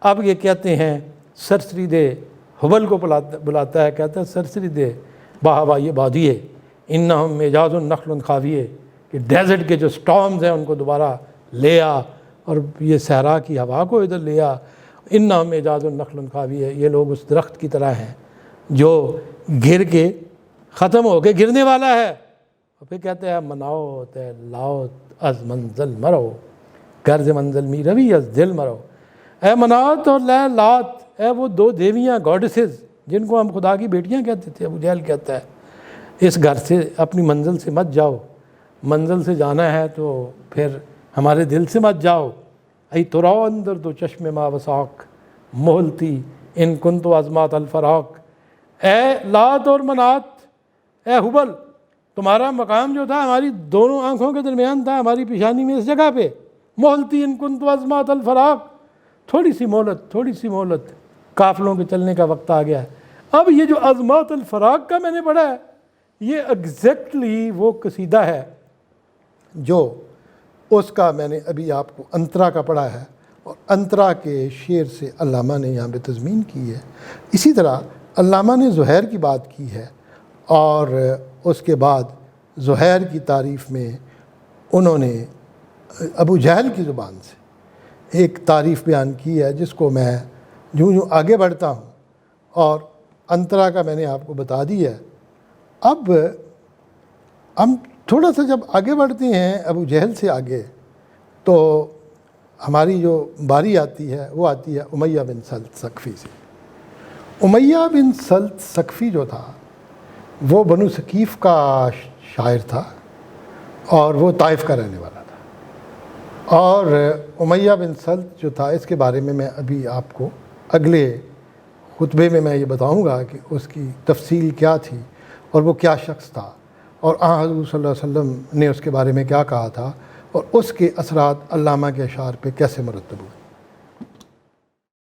اب یہ کہتے ہیں سرسری دے، حبل کو بلاتا ہے، کہتا ہے سرسری دے باہوا یہ بادیے انہم اعجاز النخل خاویے، کہ ڈیزرٹ کے جو سٹارمز ہیں ان کو دوبارہ لے آ، اور یہ صحرا کی ہوا کو ادھر لیا، انہم اعجاز النخل خاوی ہے، یہ لوگ اس درخت کی طرح ہیں جو گر کے ختم ہو کے گرنے والا ہے۔ اور پھر کہتے ہیں مناؤ تے لاؤت از منزل مرو، غرض منزل می روی از دل مرو۔ اے منات اور لات، اے وہ دو دیویاں گاڈسز جن کو ہم خدا کی بیٹیاں کہتے تھے، ابو جہل کہتا ہے اس گھر سے اپنی منزل سے مت جاؤ، منزل سے جانا ہے تو پھر ہمارے دل سے مت جاؤ۔ ای تراؤ اندر تو چشم ما وساق مہلتی ان کن تو عظمات الفراق۔ اے لات اور منات، اے حبل، تمہارا مقام جو تھا ہماری دونوں آنکھوں کے درمیان تھا، ہماری پیشانی میں اس جگہ پہ، مہلتی ان کن تو عظمات الفراق، تھوڑی سی مہلت، تھوڑی سی مہلت، قافلوں کے چلنے کا وقت آ گیا ہے۔ اب یہ جو عظمات الفراق کا میں نے پڑھا ہے، یہ ایگزیکٹلی وہ قصیدہ ہے جو اس کا میں نے ابھی آپ کو انترا کا پڑھا ہے، اور انترا کے شعر سے علامہ نے یہاں پہ تضمین کی ہے۔ اسی طرح علامہ نے زہیر کی بات کی ہے، اور اس کے بعد زہیر کی تعریف میں انہوں نے ابو جہل کی زبان سے ایک تعریف بیان کی ہے، جس کو میں جوں آگے بڑھتا ہوں، اور انترا کا میں نے آپ کو بتا دی ہے۔ اب ہم تھوڑا سا جب آگے بڑھتے ہیں ابو جہل سے آگے، تو ہماری جو باری آتی ہے وہ آتی ہے امیہ بن سلط ثقفی سے۔ امیہ بن سلط ثقفی جو تھا وہ بنو ثقیف کا شاعر تھا، اور وہ طائف کا رہنے والا تھا۔ اور امیہ بن سلط جو تھا، اس کے بارے میں ابھی آپ کو اگلے خطبے میں یہ بتاؤں گا کہ اس کی تفصیل کیا تھی اور وہ کیا شخص تھا، اور حضور صلی اللہ علیہ وسلم نے اس کے بارے میں کیا کہا تھا، اور اس کے اثرات علامہ کے اشعار پہ کیسے مرتب ہوئے۔